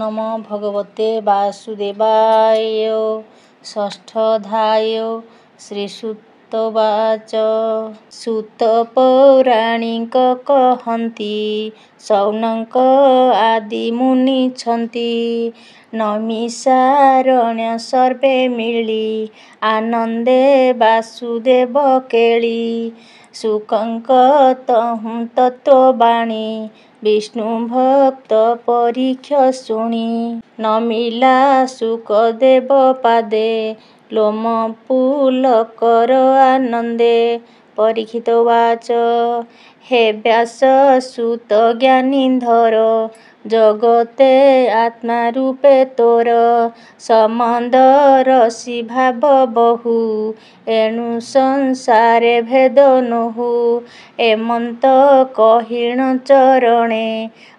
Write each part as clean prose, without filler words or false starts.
नमो भगवते वासुदेवाय। षष्ठोऽध्याय श्रीसूतोवाच। सूत पौराणिक कहन्ति शौनक आदि मुनिछन्ति नैमिषारण्य सर्वे मिली आनन्दे वासुदेव केଳି। शुकଙ୍କ ତହୁଁ ତତ୍ତ୍ୱବାଣୀ ବିଷ୍ଣୁ ଭକ୍ତ ପରୀକ୍ଷା ଶୁଣି। ନମିଲା ଶୁକଦେବ ପାଦେ ଲୋମ ପୁଲକର ଆନନ୍ଦେ। ପରୀକ୍ଷିତ ଉବାଚ ହେ ବ୍ୟାସ ସୁତ ଜ୍ଞାନୀଧର ଜଗତେ ଆତ୍ମା ରୂପେ ତୋର। ସମ୍ବନ୍ଧ ରସି ଭାବ ବହୁ ଏଣୁ ସଂସାରେ ଭେଦ ନୋହୁ। ଏମନ୍ତ କହିଣ ଚରଣେ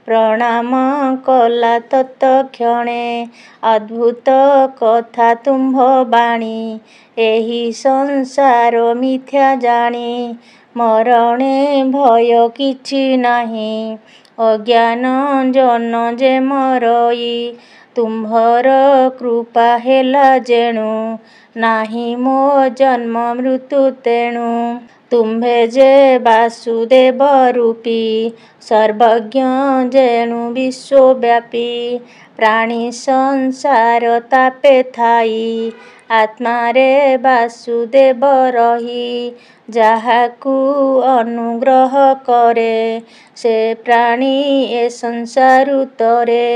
ପ୍ରଣାମ କଲା ତତ୍କ୍ଷଣେ। ଅଦ୍ଭୁତ କଥା ତୁମ୍ଭ ବାଣୀ ଏହି ସଂସାର ମିଥ୍ୟା ଜାଣି। ମରଣେ ଭୟ କିଛି ନାହିଁ ଅଜ୍ଞାନ ଜନ ଯେ ମରଇ। ତୁମ୍ଭର କୃପା ହେଲା ଯେଣୁ ନାହିଁ ମୋ ଜନ୍ମ ମୃତ୍ୟୁ ତେଣୁ। ତୁମ୍ଭେ ଯେ ବାସୁଦେବ ରୂପୀ ସର୍ବଜ୍ଞ ଯେଣୁ ବିଶ୍ୱବ୍ୟାପୀ। ପ୍ରାଣୀ ସଂସାର ତାପେ ଥାଇ ଆତ୍ମାରେ ବାସୁଦେବ ରହି। ଯାହାକୁ ଅନୁଗ୍ରହ କରେ ସେ ପ୍ରାଣୀ ଏ ସଂସାରୁ ତରେ।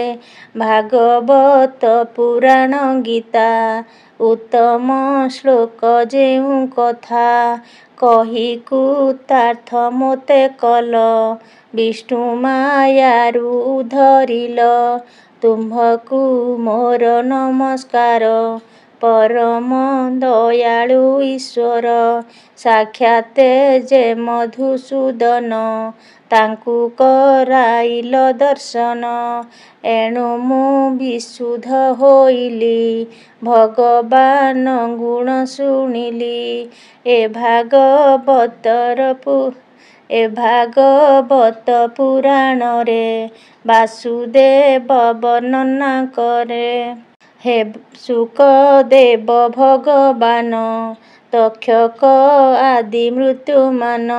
ଭାଗବତ ପୁରାଣ ଗୀତା ଉତ୍ତମ ଶ୍ଳୋକ ଯେଉଁ କଥା କହି କୃତାର୍ଥ ମୋତେ କଲ ବିଷ୍ଣୁ ମାୟାରୁ ଉଦ୍ଧରିଲ। ତୁମ୍ଭଙ୍କୁ ମୋର ନମସ୍କାର ପରମ ଦୟାଳୁ ଈଶ୍ୱର। ସାକ୍ଷାତ ଯେ ମଧୁସୂଦନ ତାଙ୍କୁ କରାଇଲ ଦର୍ଶନ। ଏଣୁ ମୁଁ ବିଶୁଦ୍ଧ ହୋଇଲି ଭଗବାନ ଗୁଣ ଶୁଣିଲି। ଏ ଭାଗବତ ପୁରାଣରେ ବାସୁଦେବ ବର୍ଣ୍ଣନା କରେ। ହେ ଶୁକଦେବ ଭଗବାନ ତକ୍ଷକ ଆଦି ମୃତ୍ୟୁମାନ।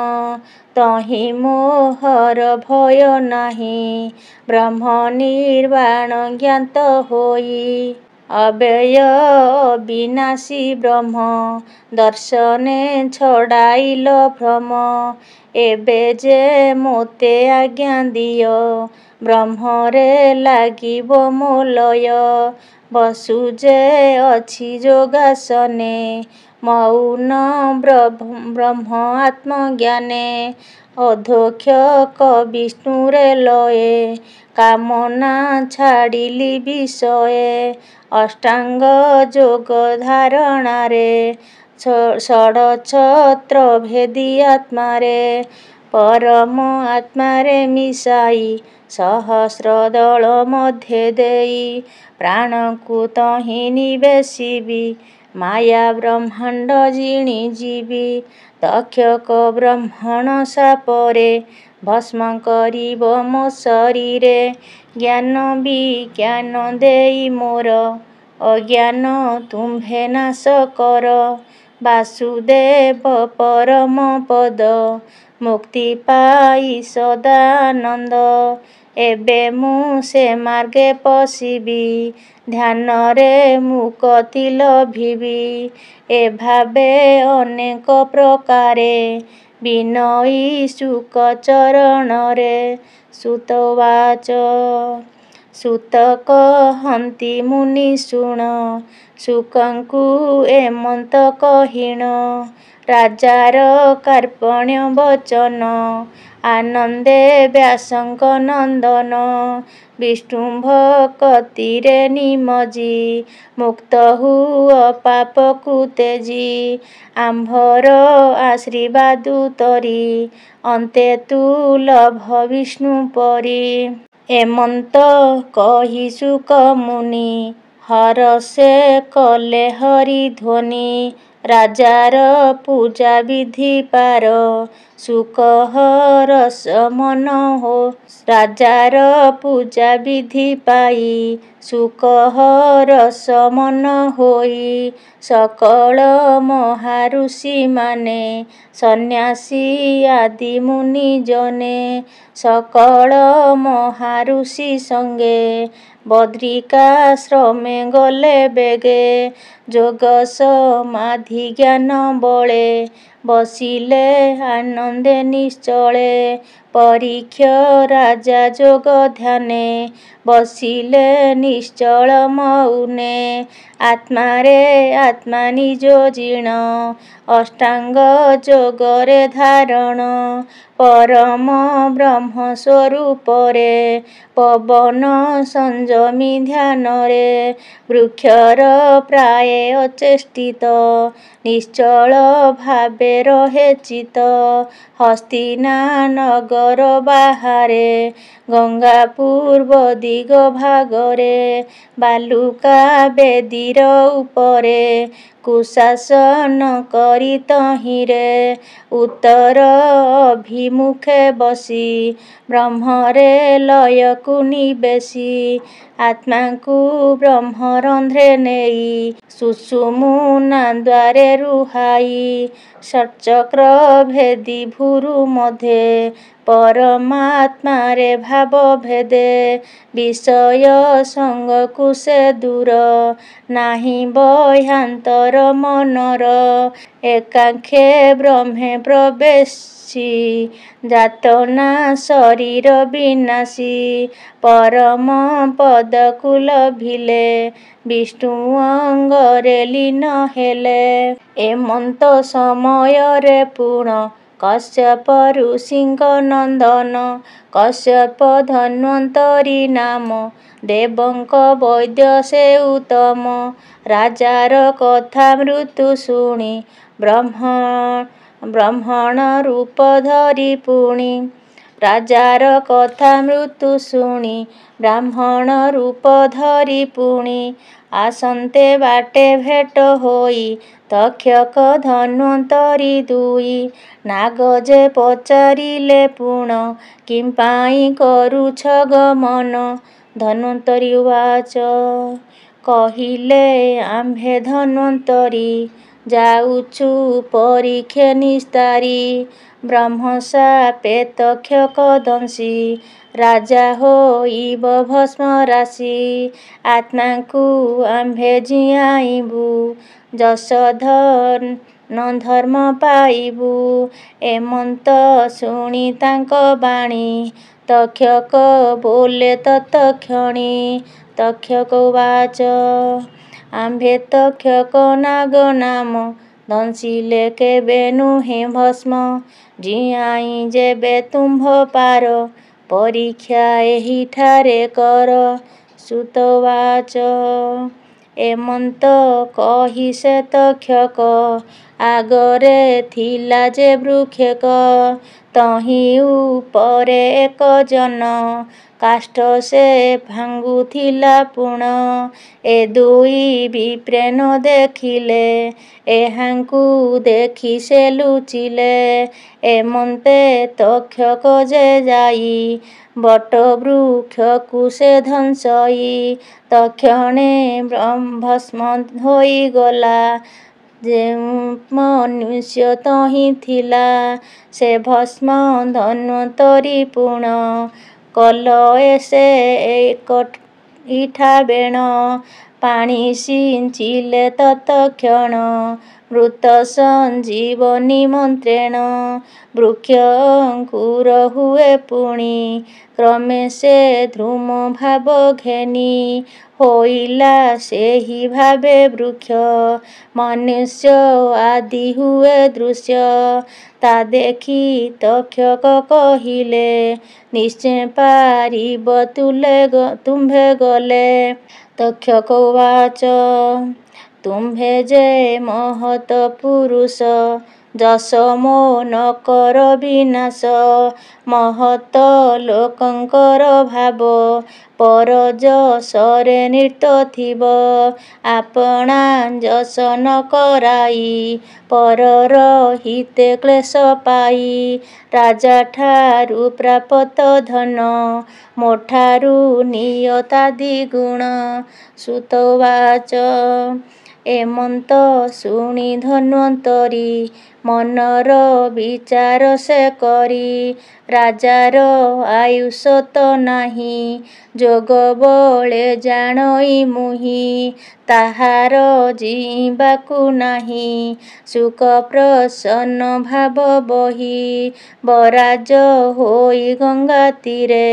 ତହିଁ ମୋହର ଭୟ ନାହିଁ ବ୍ରହ୍ମ ନିର୍ବାଣ ଜ୍ଞାତ ହୋଇ। ଅବ୍ୟୟ ଅବିନାଶୀ ବ୍ରହ୍ମ ଦର୍ଶନେ ଛଡ଼ାଇଲ ଭ୍ରମ। ଏବେ ଯେ ମୋତେ ଆଜ୍ଞା ଦିଅ ବ୍ରହ୍ମରେ ଲାଗିବ ମୋ ଲୟ। ବସୁ ଯେ ଅଛି ଯୋଗାସନେ ମଉନ ବ୍ରହ୍ମ ଆତ୍ମଜ୍ଞାନେ। ଅଧ୍ୟକ୍ଷ ବିଷ୍ଣୁରେ ଲୟେ କାମନା ଛାଡ଼ିଲି ବିଷୟେ। ଅଷ୍ଟାଙ୍ଗ ଯୋଗ ଧାରଣାରେ ଷଡ଼ଛତ୍ର ଭେଦୀ ଆତ୍ମାରେ। ପରମ ଆତ୍ମାରେ ମିଶାଇ ସହସ୍ର ଦଳ ମଧ୍ୟେ ଦେଇ। ପ୍ରାଣକୁ ତହିଁ ନିବେଶିବି ମାୟା ବ୍ରହ୍ମାଣ୍ଡ ଜିଣି ଯିବି। ତକ୍ଷକ ବ୍ରାହ୍ମଣ ଶାପରେ ଭସ୍ମ କରିବ ମୋ ଶରୀରେ। ଜ୍ଞାନ ବିଜ୍ଞାନ ଦେଇ ମୋର ଅଜ୍ଞାନ ତୁମ୍ଭେ ନାଶ କର। ବାସୁଦେବ ପରମ ପଦ ମୁକ୍ତି ପାଇ ସଦାନନ୍ଦ। ଏବେ ମୁଁ ସେ ମାର୍ଗେ ପଶିବି ଧ୍ୟାନରେ ମୁକ୍ତି ଲଭିବି। ଏ ଭାବେ ଅନେକ ପ୍ରକାରେ ବିନୟୀ ଶୁକ ଚରଣରେ। ସୂତ ଉବାଚ ସୂତ କହନ୍ତି ମୁନି ଶୁଣ ଶୁକଙ୍କୁ ଏମନ୍ତ କହିଣ। ରାଜାର କାର୍ପଣ୍ୟ ବଚନ ଆନନ୍ଦେ ବ୍ୟାସଙ୍କ ନନ୍ଦନ। ବିଷ୍ଣୁ ଭକତିରେ ନିମଜ୍ଜି ମୁକ୍ତ ହୁଅ ପାପକୁ ତେଜି। ଆମ୍ଭର ଆଶୀର୍ବାଦୁ ତରି ଅନ୍ତେ ତୁ ଲଭ ବିଷ୍ଣୁ ପରି। ଏମନ୍ତ କହି ଶୁକ ମୁନି ହରଷେ କଲେ ହରି ଧ୍ୱନି। ରାଜାର ପୂଜା ବିଧି ପାର ସୁକହ ରସ ମନ ହୋ। ରାଜାର ପୂଜା ବିଧି ପାଇ ସୁକହ ରସ ମନ ହୋଇ ସକଳ ମହାଋଷିମାନେ ସନ୍ନ୍ୟାସୀ ଆଦି ମୁନି ଜନେ ସକଳ ମହାଋଷି ସଙ୍ଗେ ବଦ୍ରିକାଶ୍ରମେ ଗଲେ ବେଗେ ଯୋଗ ସମାଧି ଜ୍ଞାନ ବଳେ ବସିଲେ ଆନନ୍ଦେ ନିଶ୍ଚଳେ ପରୀକ୍ଷ ରାଜା ଯୋଗ ଧ୍ୟାନେ ବସିଲେ ନିଶ୍ଚଳ ମଉନେ ଆତ୍ମାରେ ଆତ୍ମା ନିଜ ଜିଣ ଅଷ୍ଟାଙ୍ଗ ଯୋଗରେ ଧାରଣ ପରମ ବ୍ରହ୍ମ ସ୍ୱରୂପରେ ପବନ ସଂଯମୀ ଧ୍ୟାନରେ ବୃକ୍ଷର ପ୍ରାୟ ଅଚେଷ୍ଟିତ ନିଶ୍ଚଳ ଭାବେ ରହେ ଚିତ ହସ୍ତିନା ନଗର ବାହାରେ ଗଙ୍ଗା ପୂର୍ବ ଦିଗ ଭାଗରେ ବାଲୁକା ବେଦୀର ଉପରେ କୁଶାସନ କରି ତହିଁରେ ଉତ୍ତର ଅଭିମୁଖେ ବସି ବ୍ରହ୍ମରେ ଲୟକୁ ନିବେଶି ଆତ୍ମାକୁ ବ୍ରହ୍ମରନ୍ଧ୍ରେ ନେଇ ସୁଷୁମ୍ନା ଦ୍ୱାରେ ରୁହାଇ ଷଟ୍ଚକ୍ର ଭେଦି ଭୁରୁ ମଧ୍ୟେ ପରମାତ୍ମାରେ ଭାବ ଭେଦେ ବିଷୟ ସଙ୍ଗକୁ ସେ ଦୂର ନାହିଁ ବହ୍ୟନ୍ତର ମନର ଏକାକ୍ଷେ ବ୍ରହ୍ମେ ପ୍ରବେଶି ଯାତନା ଶରୀର ବିନାଶୀ ପରମ ପଦକୁ ଲଭିଲେ ବିଷ୍ଣୁ ଅଙ୍ଗରେ ଲୀନ ହେଲେ। ଏମନ୍ତ ସମୟରେ ପୁଣ କଶ୍ୟପ ଋଷିଙ୍କ ନନ୍ଦନ କଶ୍ୟପ ଧନ୍ୱନ୍ତରୀ ନାମ ଦେବଙ୍କ ବୈଦ୍ୟ ସେ ଉତ୍ତମ ରାଜାର କଥା ମୃତ୍ୟୁ ଶୁଣି ବ୍ରହ୍ମଣ ରୂପ ଧରି ପୁଣି ରାଜାର କଥା ମୃତ୍ୟୁ ଶୁଣି ବ୍ରାହ୍ମଣ ରୂପ ଧରି ପୁଣି ଆସନ୍ତେ ବାଟେ ଭେଟ ହୋଇ ତକ୍ଷକ ଧନ୍ୱନ୍ତରୀ ଦୁଇ ନାଗ ଯେ ପଚାରିଲେ ପୁଣ କିମ୍ପାଇଁ କରୁଛ ଗମନ ଧନ୍ୱନ୍ତରୀ ଉବାଚ କହିଲେ ଆମ୍ଭେ ଧନ୍ୱନ୍ତରୀ ଯାଉଛୁ ପରୀକ୍ଷେ ନିସ୍ତାରି ବ୍ରହ୍ମ ଶାପେ ତକ୍ଷକ ଦଂଶି ରାଜା ହୋଇବ ଭସ୍ମ ରାଶି ଆତ୍ମାକୁ ଆମ୍ଭେ ଜିଆଇବୁ ଯଶ ଧର୍ମ ପାଇବୁ। ଏମନ୍ତ ଶୁଣି ତାଙ୍କ ବାଣୀ ତକ୍ଷକ ବୋଲେ ତତ୍କ୍ଷଣି ତକ୍ଷକ ଉବାଚ ଆମ୍ଭେ ତକ୍ଷକ ନାଗ ନାମ ଦଂଶିଲେ କେବେ ନୁହେଁ ଭସ୍ମ ଜିଆଇ ଯେବେ ତୁମ୍ଭ ପାର ପରୀକ୍ଷା ଏହିଠାରେ କର। ସୁତ ଉବାଚ ଏମନ୍ତ କହି ସେ ତକ୍ଷକ ଆଗରେ ଥିଲା ଯେ ବୃକ୍ଷେକ ତହିଁ ଉପରେ ଏକ ଜନ କାଷ୍ଠ ସେ ଭାଙ୍ଗୁଥିଲା ପୁଣ ଏ ଦୁଇ ବିପ୍ରେ ନ ଦେଖିଲେ ଏହାଙ୍କୁ ଦେଖି ସେ ଲୁଚିଲେ ଏମନ୍ତେ ତକ୍ଷକ ଯେ ଯାଇ ବଟ ବୃକ୍ଷକୁ ସେ ଧଂସଇ ତକ୍ଷଣେ ଭସ୍ମ ହୋଇଗଲା ଯେଉଁ ମନୁଷ୍ୟ ତହିଁ ଥିଲା ସେ ଭସ୍ମ ଧନ୍ୱନ୍ତରୀ ପୁଣ କଲଏ ସେ ଏଇଠା ବେଣ ପାଣି ସିଞ୍ଚିଲେ ତତ୍କ୍ଷଣ ମୃତ ସଞ୍ଜୀବନୀ ମନ୍ତ୍ରେଣ ବୃକ୍ଷ ଅଙ୍କୁର ହୁଏ ପୁଣି କ୍ରମେ ସେ ଧ୍ରୁମ ଭାବ ଘେନି ହୋଇଲା ସେହି ଭାବେ ବୃକ୍ଷ ମନୁଷ୍ୟ ଆଦି ହୁଏ ଦୃଶ୍ୟ ତା ଦେଖି ତକ୍ଷକ କହିଲେ ନିଶ୍ଚୟ ପାରିବ ତୁମ୍ଭେ ଗଲେ। ତକ୍ଷକ ଉବାଚ ତୁମ୍ଭେ ଯେ ମହତ ପୁରୁଷ ଯଶ ମୋ ନ କର ବିନାଶ। ମହତ ଲୋକଙ୍କର ଭାବ ପର ଯଶରେ ନୀତ ଥିବ। ଆପଣା ଯଶ ନ କରାଇ ପରର ହିତେ କ୍ଲେଶ ପାଇ। ରାଜାଠାରୁ ପ୍ରାପ୍ତ ଧନ ମୋଠାରୁ ନିଅ ତାଦି ଗୁଣ। ସୁତ ଉବାଚ ଏମନ୍ତ ଶୁଣି ଧନ୍ୱନ୍ତରୀ ମନର ବିଚାର ସେ କରି। ରାଜାର ଆୟୁଷ ତ ନାହିଁ ଯୋଗ ବଳେ ଜାଣଇ ମୁହିଁ। ତାହାର ଜୀଇବାକୁ ନାହିଁ ସୁଖ ପ୍ରସନ୍ନ ଭାବ ବହି। ବରାଜ ହୋଇ ଗଙ୍ଗା ତୀରେ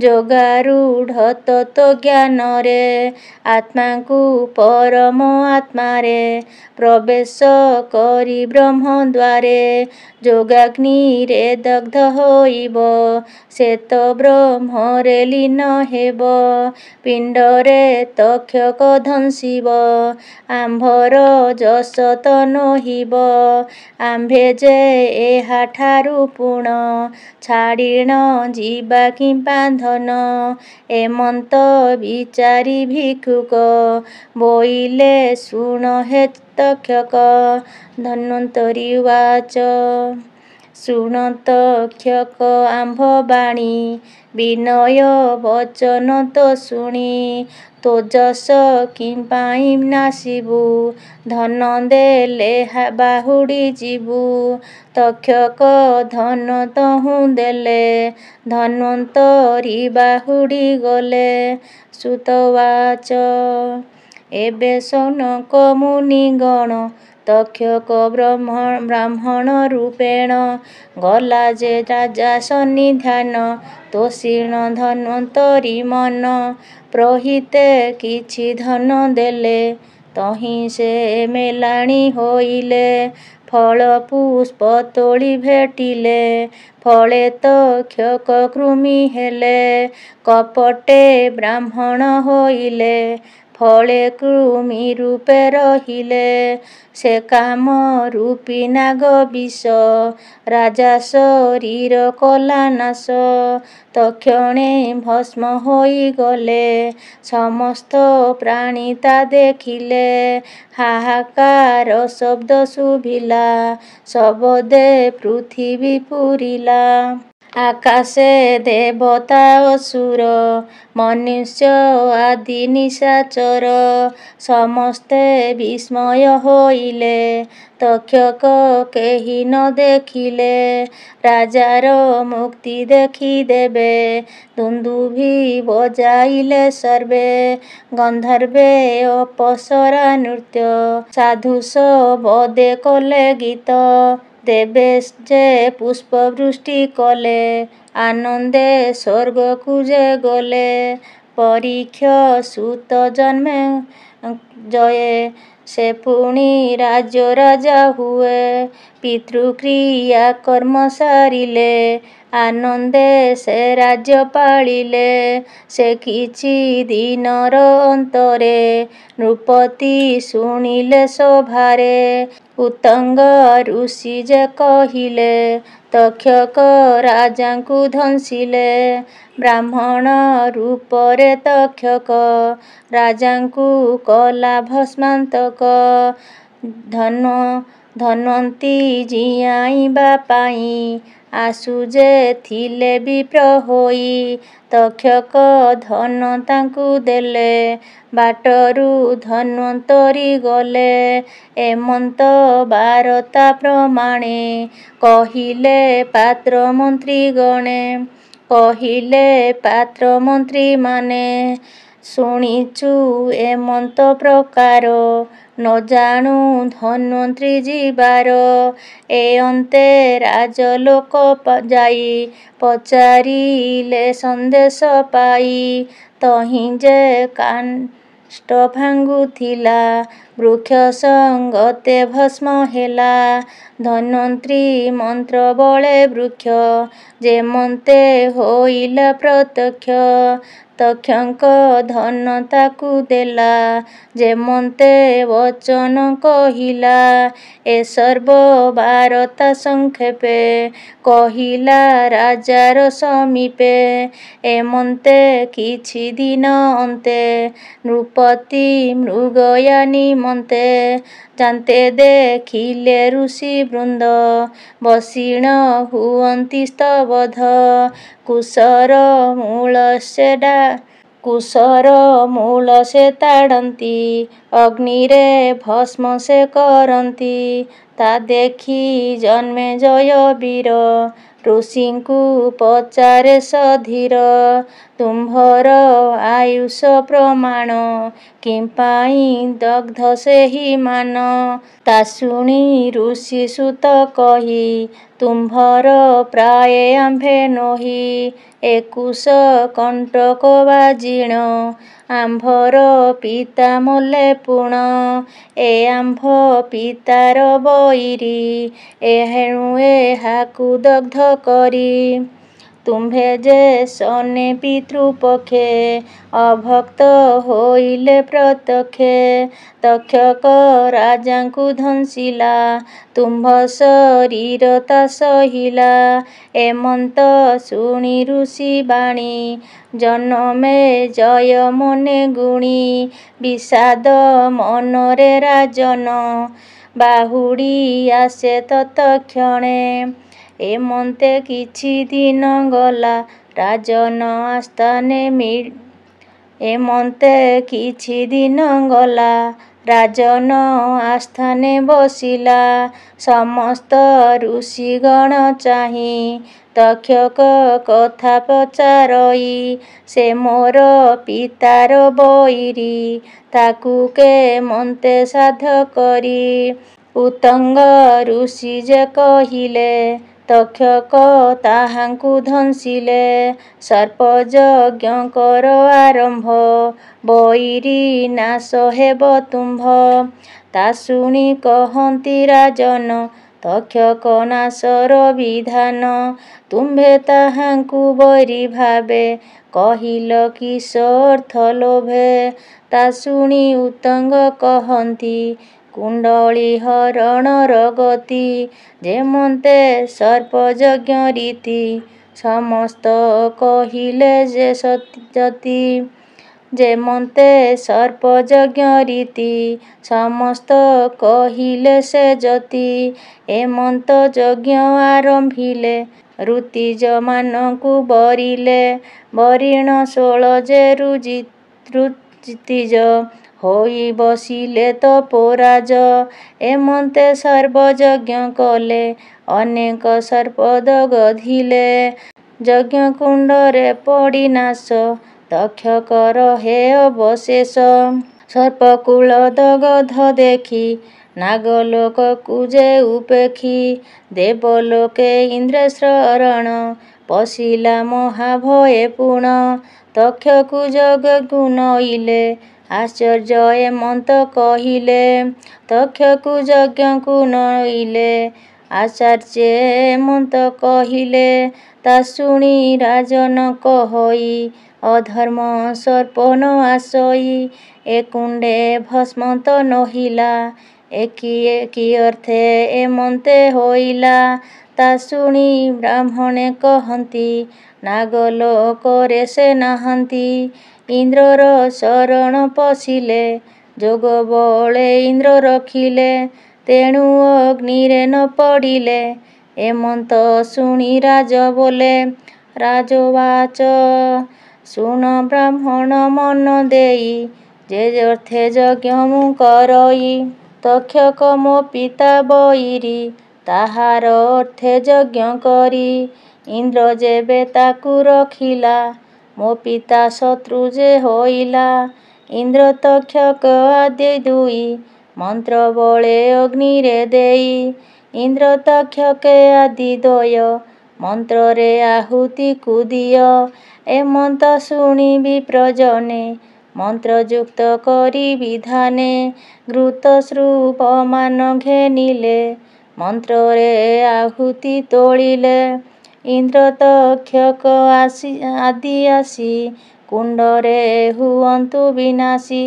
ଯୋଗାରୂଢ଼ ତତ୍ତ୍ୱଜ୍ଞାନରେ। ଆତ୍ମାକୁ ପରମ ଆତ୍ମାରେ ପ୍ରବେଶ କରି ବ୍ରହ୍ମଦ୍ୱାରେ। ଯୋଗାଗ୍ନିରେ ଦଗ୍ଧ ହୋଇବ ସେ ତ ବ୍ରହ୍ମରେ ଲୀନ ହେବ। ପିଣ୍ଡରେ ତକ୍ଷକ ଦଂଶିବ ଆମ୍ଭର ଯଶ ତ ନୋହିବ। ଆମ୍ଭେ ଯେ ଏହାଠାରୁ ପୁଣ ଛାଡ଼ିଣ ଯିବା କିମ୍ବା ଧନ। ଏମନ୍ତ ବିଚାରି ଭିକ୍ଷୁକ ବୋଇଲେ ଶୁଣ ହେ ତକ୍ଷକ। ଧନ୍ୱନ୍ତରୀ ଉବାଚ ଶୁଣ ତକ୍ଷକ ଆମ୍ଭ ବାଣୀ ବିନୟ ବଚନ ତୋ ଶୁଣି। ତୋ ଯଶ କିପାଇଁ ନାଶିବୁ ଧନ ଦେଲେ ବାହୁଡ଼ି ଯିବୁ। ତକ୍ଷକ ଧନ ତହୁଁ ଦେଲେ ଧନ୍ୱନ୍ତରୀ ବାହୁଡ଼ି ଗଲେ। ସୁତ ଉବାଚ ଏବେ ସୌନକ ମୁନିଗଣ ତକ୍ଷକ ବ୍ରାହ୍ମଣ ରୂପେଣ। ଗଲା ଯେ ରାଜା ସନ୍ନିଧାନ ତୋଷିଣ ଧନ୍ୱନ୍ତରୀ ମନ। ପ୍ରହିତ କିଛି ଧନ ଦେଲେ ତହିଁ ସେ ମେଲାଣି ହୋଇଲେ। ଫଳ ପୁଷ୍ପ ତୋଳି ଭେଟିଲେ ଫଳେ ତକ୍ଷକ କୃମି ହେଲେ। କପଟେ ବ୍ରାହ୍ମଣ ହୋଇଲେ ଫଳେ କୃମି ରୂପେ ରହିଲେ। ସେ କାମ ରୂପୀ ନାଗ ବିଷ ରାଜା ଶରୀର କଲା ନାଶ। ତକ୍ଷଣେ ଭସ୍ମ ହୋଇଗଲେ ସମସ୍ତ ପ୍ରାଣୀ ତା ଦେଖିଲେ। ହାହାକାର ଶବ୍ଦ ଶୁଭିଲା ସବଦେ ପୃଥିବୀ ପୂରିଲା। ଆକାଶେ ଦେବତା ଅସୁର ମନୁଷ୍ୟ ଆଦି ନିଶାଚର ସମସ୍ତେ ବିସ୍ମୟ ହୋଇଲେ ତକ୍ଷକ କେହି ନ ଦେଖିଲେ। ରାଜାର ମୁକ୍ତି ଦେଖି ଦେବେ ଦୁନ୍ଦୁଭି ବଜାଇଲେ ସର୍ବେ। ଗନ୍ଧର୍ବେ ଅପସରା ନୃତ୍ୟ ସାଧୁ ସବଦେ କଲେ ଗୀତ। ଦେବେ ଯେ ପୁଷ୍ପବୃଷ୍ଟି କଲେ ଆନନ୍ଦେ ସ୍ୱର୍ଗକୁ ଯେ ଗଲେ। ପରୀକ୍ଷ ସୁତ ଜନ୍ମେ ଜୟେ ସେ ପୁଣି ରାଜରାଜା ହୁଏ। ପିତୃକ୍ରିୟା କର୍ମ ସାରିଲେ ଆନନ୍ଦେ ସେ ରାଜ୍ୟ ପାଳିଲେ। ସେ କିଛି ଦିନର ଅନ୍ତରେ ନୃପତି ଶୁଣିଲେ ସଭାରେ। ଉତ୍ତଙ୍ଗ ଋଷି ଯେ କହିଲେ ତକ୍ଷକ ରାଜାଙ୍କୁ ଦଂଶିଲେ। ବ୍ରାହ୍ମଣ ରୂପରେ ତକ୍ଷକ ରାଜାଙ୍କୁ କଲା ଭସ୍ମାନ୍ତକ। ଧନ୍ୱନ୍ତରୀ ଜିଆଇବା ପାଇଁ ଆଶୁ ଯେ ଥିଲେ ବିପ୍ର ହୋଇ। ତକ୍ଷକ ଧନ ତାଙ୍କୁ ଦେଲେ ବାଟରୁ ଧନ୍ୱନ୍ତରୀ ଗଲେ। ଏମନ୍ତ ବାରତା ପ୍ରମାଣେ କହିଲେ ପାତ୍ର ମନ୍ତ୍ରୀ ଗଣେ। କହିଲେ ପାତ୍ର ମନ୍ତ୍ରୀମାନେ ଶୁଣିଛୁ ଏମନ୍ତ ପ୍ରକାର ନ ଜାଣୁ ଧନ୍ୱନ୍ତରୀ ଯିବାର। ଏ ଅନ୍ତେ ରାଜଲୋକ ଯାଇ ପଚାରିଲେ ସନ୍ଦେଶ ପାଇ। ତହିଁ ଯେ କାଷ୍ଠ ଭାଙ୍ଗୁଥିଲା ବୃକ୍ଷ ସଙ୍ଗତେ ଭସ୍ମ ହେଲା। ଧନ୍ୱନ୍ତ୍ରୀ ମନ୍ତ୍ର ବଳେ ବୃକ୍ଷ ଯେମନ୍ତେ ହୋଇଲା ପ୍ରତ୍ୟକ୍ଷ। ତକ୍ଷକ ଧନ ତାକୁ ଦେଲା ଯେମନ୍ତେ ବଚନ କହିଲା। ଏ ସର୍ବ ବାରତା ସଂକ୍ଷେପେ କହିଲା ରାଜାର ସମୀପେ। ଏମନ୍ତେ କିଛି ଦିନ ଅନ୍ତେ ନୃପତି ମୃଗୟା ନିମନ୍ତେ ଯାନ୍ତେ ଦେଖିଲେ ଋଷି ବୃନ୍ଦ ବସିଣ ହୁଅନ୍ତି ସ୍ତବଧ। କୁଶର ମୂଳ ସେ ତାଡ଼ନ୍ତି ଅଗ୍ନିରେ ଭସ୍ମ ସେ କରନ୍ତି। ତା ଦେଖି ଜନ୍ମେଜୟ ବୀର ଋଷିଙ୍କୁ ପଚାରେ ସଧୀର। ତୁମ୍ଭର ଆୟୁଷ ପ୍ରମାଣ କିମ୍ପାଇଁ ଦଗ୍ଧ ସେହି ମାନ। ତା ଶୁଣି ଋଷି ସୁତ କହି ତୁମ୍ଭର ପ୍ରାୟେ ଆମ୍ଭେ ନୋହି। ଏକୁଶ କଣ୍ଟକ ବାଜିଣ ଆମ୍ଭର ପିତା ମଲେ ପୁଣ। ଏ ଆମ୍ଭ ପିତାର ବଇରି ଏହେଣୁ ଏହାକୁ ଦଗ୍ଧ କରି। ତୁମ୍ଭେ ଯେ ସନେ ପିତୃପକ୍ଷେ ଅଭକ୍ତ ହୋଇଲେ ପ୍ରତ୍ୟକ୍ଷେ। ତକ୍ଷକ ରାଜାଙ୍କୁ ଧଂସିଲା ତୁମ୍ଭ ଶରୀର ତା ସହିଲା। ଏମନ୍ତ ଶୁଣି ଋଷି ବାଣୀ ଜନମେଜୟ ମନେ ଗୁଣି। ବିଷାଦ ମନରେ ରାଜନ ବାହୁଡ଼ି ଆସେ ତତକ୍ଷଣେ। ଏମନ୍ତେ କିଛି ଦିନ ଗଲା ରାଜନ ଆସ୍ଥାନେ ବସିଲା। ସମସ୍ତ ଋଷିଗଣ ଚାହିଁ ତକ୍ଷକ କଥା ପଚାରଇ। ସେ ମୋର ପିତାର ବଇରି ତାକୁ କେମନ୍ତେ ସାଧ୍ୟ କରି। ଉତ୍ତଙ୍ଗ ଋଷି ଯେ କହିଲେ ତକ୍ଷକ ତାହାଙ୍କୁ ଧଂସିଲେ। ସର୍ପଯଜ୍ଞ କର ଆରମ୍ଭ ବଇରି ନାଶ ହେବ ତୁମ୍ଭ। ତା ଶୁଣି କହନ୍ତି ରାଜନ ତକ୍ଷକ ନାଶର ବିଧାନ। ତୁମ୍ଭେ ତାହାଙ୍କୁ ବୈରୀ ଭାବେ କହିଲ କିସ ଅର୍ଥ ଲୋଭେ। ତା ଶୁଣି ଉତ୍ତଙ୍ଗ କହନ୍ତି କୁଣ୍ଡଳୀ ହରଣର ଗତି। ଯେମନ୍ତେ ସର୍ପଯଜ୍ଞ ରୀତି ସମସ୍ତ କହିଲେ ଯେ ଯତି। ଯେମନ୍ତେ ସର୍ପଯଜ୍ଞ ରୀତି ସମସ୍ତ କହିଲେ ସେ ଯତି। ଏମନ୍ତ ଯଜ୍ଞ ଆରମ୍ଭିଲେ ଋତିଜମାନଙ୍କୁ ବରିଲେ। ବରିଣ 16 ଯେ ଋତିଜ ହୋଇ ବସିଲେ ତପୋରାଜ। ଏମନ୍ତେ ସର୍ବ କଲେ ଅନେକ ସର୍ପ ଦଗଧିଲେ। ଯଜ୍ଞକୁଣ୍ଡରେ ପଡ଼ି ନାଶ ତକ୍ଷକର ହେ ଅବଶେଷ। ସର୍ପକୁଳ ଦଗଧ ଦେଖି ନାଗଲୋକକୁ ଯେ ଉପେକ୍ଷି। ଦେବଲୋକେ ଇନ୍ଦ୍ର ଶରଣ ପଶିଲା ମହାଭୟେ ପୁଣ। ତକ୍ଷକୁ ଯଜ୍ଞକୁ ନଇଲେ ଆଶ୍ଚର୍ଯ୍ୟ ଏମନ୍ତ କହିଲେ। ତକ୍ଷକୁ ଯଜ୍ଞକୁ ନଇଲେ ଆଚାର୍ଯ୍ୟେ ଏମନ୍ତ କହିଲେ। ତା ଶୁଣି ରାଜନ କହଇ ଅଧର୍ମ ସର୍ପ ନ ଆସଇ। ଏ କୁଣ୍ଡେ ଭସ୍ମ ତ ନୋହିଲା କି ଅର୍ଥେ ଏମନ୍ତେ ହୋଇଲା। ତା ଶୁଣି ବ୍ରାହ୍ମଣେ କହନ୍ତି ନାଗଲୋକରେ ସେ ନାହାନ୍ତି। ଇନ୍ଦ୍ରର ଶରଣ ପଶିଲେ ଯୋଗ ବଳେ ଇନ୍ଦ୍ର ରଖିଲେ। ତେଣୁ ଅଗ୍ନିରେ ନ ପଡ଼ିଲେ। ଏମନ୍ତ ଶୁଣି ରାଜ ବୋଲେ। ରାଜୋବାଚ ଶୁଣ ବ୍ରାହ୍ମଣ ମନ ଦେଇ ଯେ ଅର୍ଥେ ଯଜ୍ଞ ମୁଁ କରଇ। ତକ୍ଷକ ମୋ ପିତା ବଇରି ତାହାର ଅର୍ଥେ ଯଜ୍ଞ କରି। ଇନ୍ଦ୍ର ଯେବେ ତାକୁ ରଖିଲା ମୋ ପିତା ଶତ୍ରୁ ଯେ ହୋଇଲା। ଇନ୍ଦ୍ର ତକ୍ଷକ ଆଦି ଦୁଇ ମନ୍ତ୍ର ବଳେ ଅଗ୍ନିରେ ଦେଇ। ଇନ୍ଦ୍ର ତକ୍ଷକେ ଆଦି ଦ୍ୱୟ ମନ୍ତ୍ରରେ ଆହୁତିକୁ ଦିଅ। ଏମନ୍ତ ଶୁଣି ବିପ୍ରଜନେ ମନ୍ତ୍ରଯୁକ୍ତ କରି ବିଧାନେ ଘୃତଶ୍ରୁପମାନ ଘେନିଲେ ମନ୍ତ୍ରରେ ଆହୁତି ତୋଳିଲେ ଇନ୍ଦ୍ର ତକ୍ଷକ ଆଦି ଆସି କୁଣ୍ଡରେ ହୁଅନ୍ତୁ ବିନାଶୀ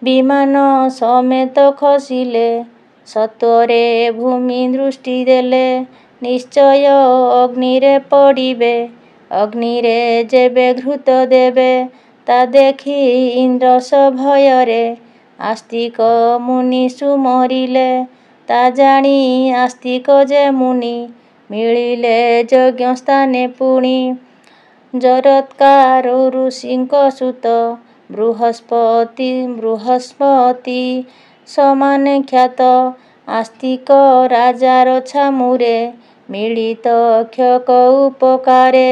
ବିମାନ ସମେତ ଖସିଲେ ସତ୍ୱରେ ଭୂମି ଦୃଷ୍ଟି ଦେଲେ ନିଶ୍ଚୟ ଅଗ୍ନିରେ ପଡ଼ିବେ ଅଗ୍ନିରେ ଯେବେ ଘୃତ ଦେବେ ତା ଦେଖି ଇନ୍ଦ୍ର ସଭୟରେ ଆସ୍ତିକ ମୁନି ସୁମରିଲେ ତା ଜାଣି ଆସ୍ତିକ ଯେ ମୁନି ମିଳିଲେ ଯଜ୍ଞ ସ୍ଥାନେ ପୁଣି ଜରତ୍କାର ଋଷିଙ୍କ ସୁତ ବୃହସ୍ପତି ସମାନେ ଖ୍ୟାତ ଆସ୍ତିକ ରାଜାର ଛାମୁରେ ମିଳିତ କ୍ଷକ ଉପକାରେ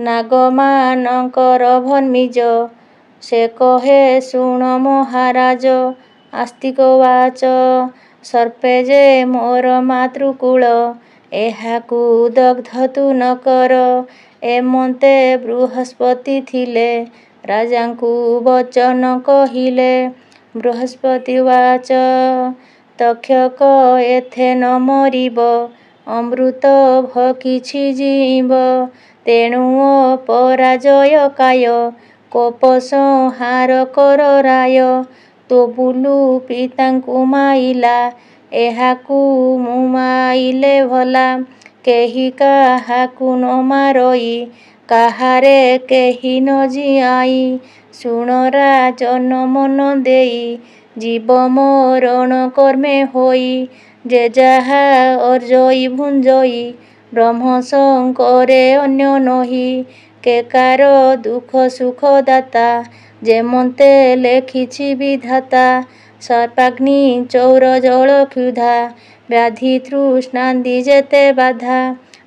ନାଗମାନଙ୍କର ଭର୍ମିଜ ସେ କହେ ଶୁଣ ମହାରାଜ ଆସ୍ତିକ ବାଚ ସର୍ପେ ଯେ ମୋର ମାତୃକୁଳ ଏହାକୁ ଦଗ୍ଧ ତୁ ନ କର ଏମନ୍ତେ ବୃହସ୍ପତି ଥିଲେ ରାଜାଙ୍କୁ ବଚନ କହିଲେ ବୃହସ୍ପତି ବାଚ ତକ୍ଷକ ଏଥେ ନ ମରିବ ଅମୃତ ଭକିଛି ଜୀବ ତେଣୁ ଅପରାଜୟ କାୟ କୋପ ସଂହାର କର ରାୟ ତୋ ବୁଲୁ ପିତାଙ୍କୁ ମାଇଲା ଏହାକୁ ମୁଁ ମାଇଲେ ଭଲା କେହି କାହାକୁ ନ ମାରଇ କାହାରେ କେହି ନ ଜିଆଇ ଶୁଣ ରାଜନ ମନ ଦେଇ ଜୀବ ମରଣ କର୍ମେ ହୋଇ ଯେ ଯାହା ଅର୍ଜଇ ଭୁଞ୍ଜଇ ବ୍ରହ୍ମ ଶଙ୍କରେ ଅନ୍ୟ ନହି କେକାର ଦୁଃଖ ସୁଖ ଦାତା ଯେମନ୍ତେ ଲେଖିଛି ବିଧାତା ସର୍ପାଗ୍ନି ଚୌର ଜଳ କ୍ଷୁଧା ବ୍ୟାଧି ତୃଷ୍ଣାଦି ଯେତେ ବାଧା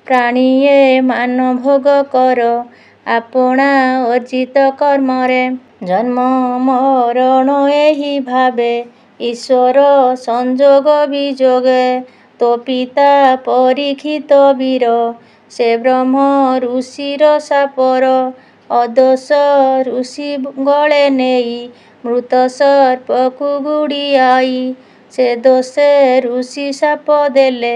ପ୍ରାଣୀଏ ମାନ ଭୋଗ କର ଆପଣା ଅର୍ଜିତ କର୍ମରେ ଜନ୍ମ ମରଣ ଏହି ଭାବେ ଈଶ୍ୱର ସଂଯୋଗ ବିଯୋଗେ ତୋ ପିତା ପରୀକ୍ଷିତ ବୀର ସେ ବ୍ରହ୍ମ ଋଷିର ସାପର ଅଦୋଷ ଋଷି ଗଳେ ନେଇ ମୃତ ସର୍ପକୁ ଗୁଡ଼ିଆଇ ସେ ଦୋଷେ ଋଷି ଶାପ ଦେଲେ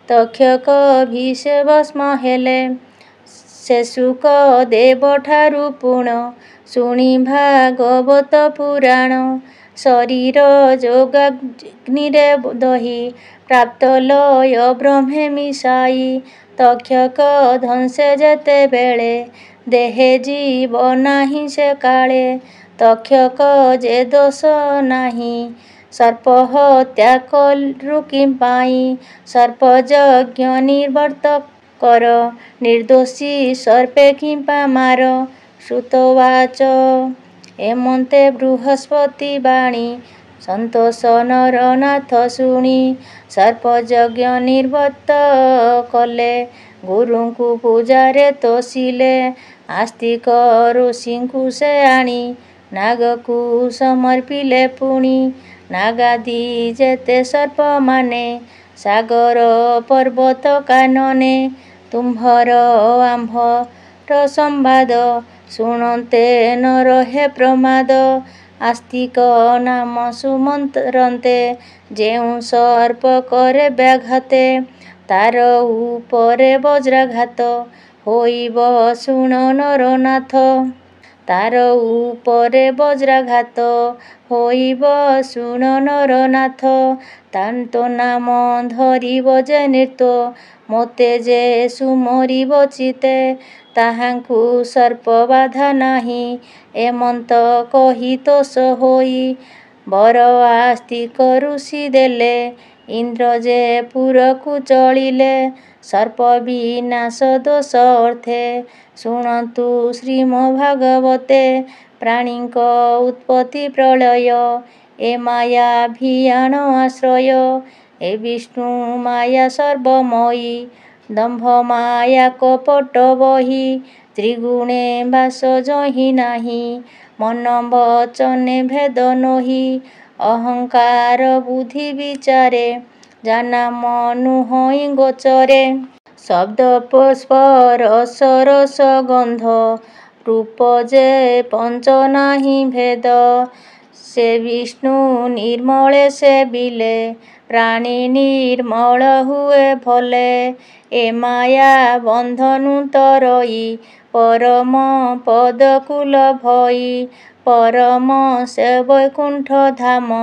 ତକ୍ଷକ ଭୀଷେ ଭସ୍ମ ହେଲେ ସେ ଶୁକ ଦେବଠାରୁ ପୁଣ ଶୁଣି ଭାଗବତ ପୁରାଣ ଶରୀର ଯୋଗାଗ୍ନିରେ ଦହି ପ୍ରାପ୍ତ ଲୟ ବ୍ରହ୍ମେ ମିଶାଇ ତକ୍ଷକ ଧ୍ୱଂସେ ଯେତେବେଳେ ଦେହେ ଜୀବ ନାହିଁ ସେ କାଳେ ତକ୍ଷକ ଯେ ଦୋଷ ନାହିଁ ସର୍ପ ହତ୍ୟା କରୁ କିମ୍ପାଇଁ ସର୍ପ ଯଜ୍ଞ ନିର୍ବର୍ତ୍ତ କର ନିର୍ଦୋଷୀ ସର୍ପେ କିମ୍ପା ମାର ଶ୍ରୁତବାଚ ଏମନ୍ତେ ବୃହସ୍ପତି ବାଣୀ ସନ୍ତୋଷ ନରନାଥ ଶୁଣି ସର୍ପଯଜ୍ଞ ନିର୍ବର୍ତ୍ତ କଲେ ଗୁରୁଙ୍କୁ ପୂଜାରେ ତୋଷିଲେ ଆସ୍ତିକ ଋଷିଙ୍କୁ ସେ ଆଣି ନାଗକୁ ସମର୍ପିଲେ ପୁଣି ନାଗାଦି ଯେତେ ସର୍ପମାନେ ସାଗର ପର୍ବତ କାନନେ ତୁମ୍ଭର ଆମ୍ଭର ସମ୍ବାଦ ଶୁଣନ୍ତେ ନ ରହେ ପ୍ରମାଦ ଆସ୍ତିକ ନାମ ସୁମନ୍ତ୍ରନ୍ତେ ଯେଉଁ ସର୍ପ କରେ ବ୍ୟାଘାତେ ତାର ଉପରେ ବଜ୍ରାଘାତ ହୋଇବ ଶୁଣ ନରନାଥ ତାର ଉପରେ ବଜ୍ରାଘାତ ହୋଇବ ଶୁଣ ନରନାଥ ତାନ୍ତୋ ନାମ ଧରିବ ଯେ ନୃତ୍ୟ ମୋତେ ଯେ ସୁମରିବ ଚିତେ ତାହାଙ୍କୁ ସର୍ପ ବାଧା ନାହିଁ ଏମନ୍ତ କହି ତୋଷ ହୋଇ ବର ଆସ୍ତିକ ଋଷି ଦେଲେ ଇନ୍ଦ୍ର ଯେ ପୁରକୁ ଚଳିଲେ ସର୍ପ ବିନାଶ ଦୋଷ ଅର୍ଥେ ଶୁଣନ୍ତୁ ଶ୍ରୀମ ଭାଗବତେ ପ୍ରାଣୀଙ୍କ ଉତ୍ପତ୍ତି ପ୍ରଳୟ ଏ ମାୟା ଭିଆଣ ଆଶ୍ରୟ ଏ ବିଷ୍ଣୁ ମାୟା ସର୍ବମୟୀ ଦମ୍ଭ ମାୟା କପଟ ବହି ତ୍ରିଗୁଣେ ବାସ ଯହିଁ ନାହିଁ ମନ ବଚନେ ଭେଦ ନୋହି ଅହଙ୍କାର ବୁଦ୍ଧି ବିଚାରେ ଜାନା ମନୁହଇ ଗୋଚରେ ଶବ୍ଦ ସ୍ପର୍ଶ ରସ ଗନ୍ଧ ରୂପ ଯେ ପଞ୍ଚ ନାହିଁ ଭେଦ। ସେ ବିଷ୍ଣୁ ନିର୍ମଳେ ସେବିଲେ ପ୍ରାଣୀ ନିର୍ମଳ ହୁଏ ଭଲେ। ଏ ମାୟା ବନ୍ଧନୁ ତରଇ ପରମ ପଦକୁଲ ଭଇ। ପରମ ସେ ବୈକୁଣ୍ଠ ଧାମ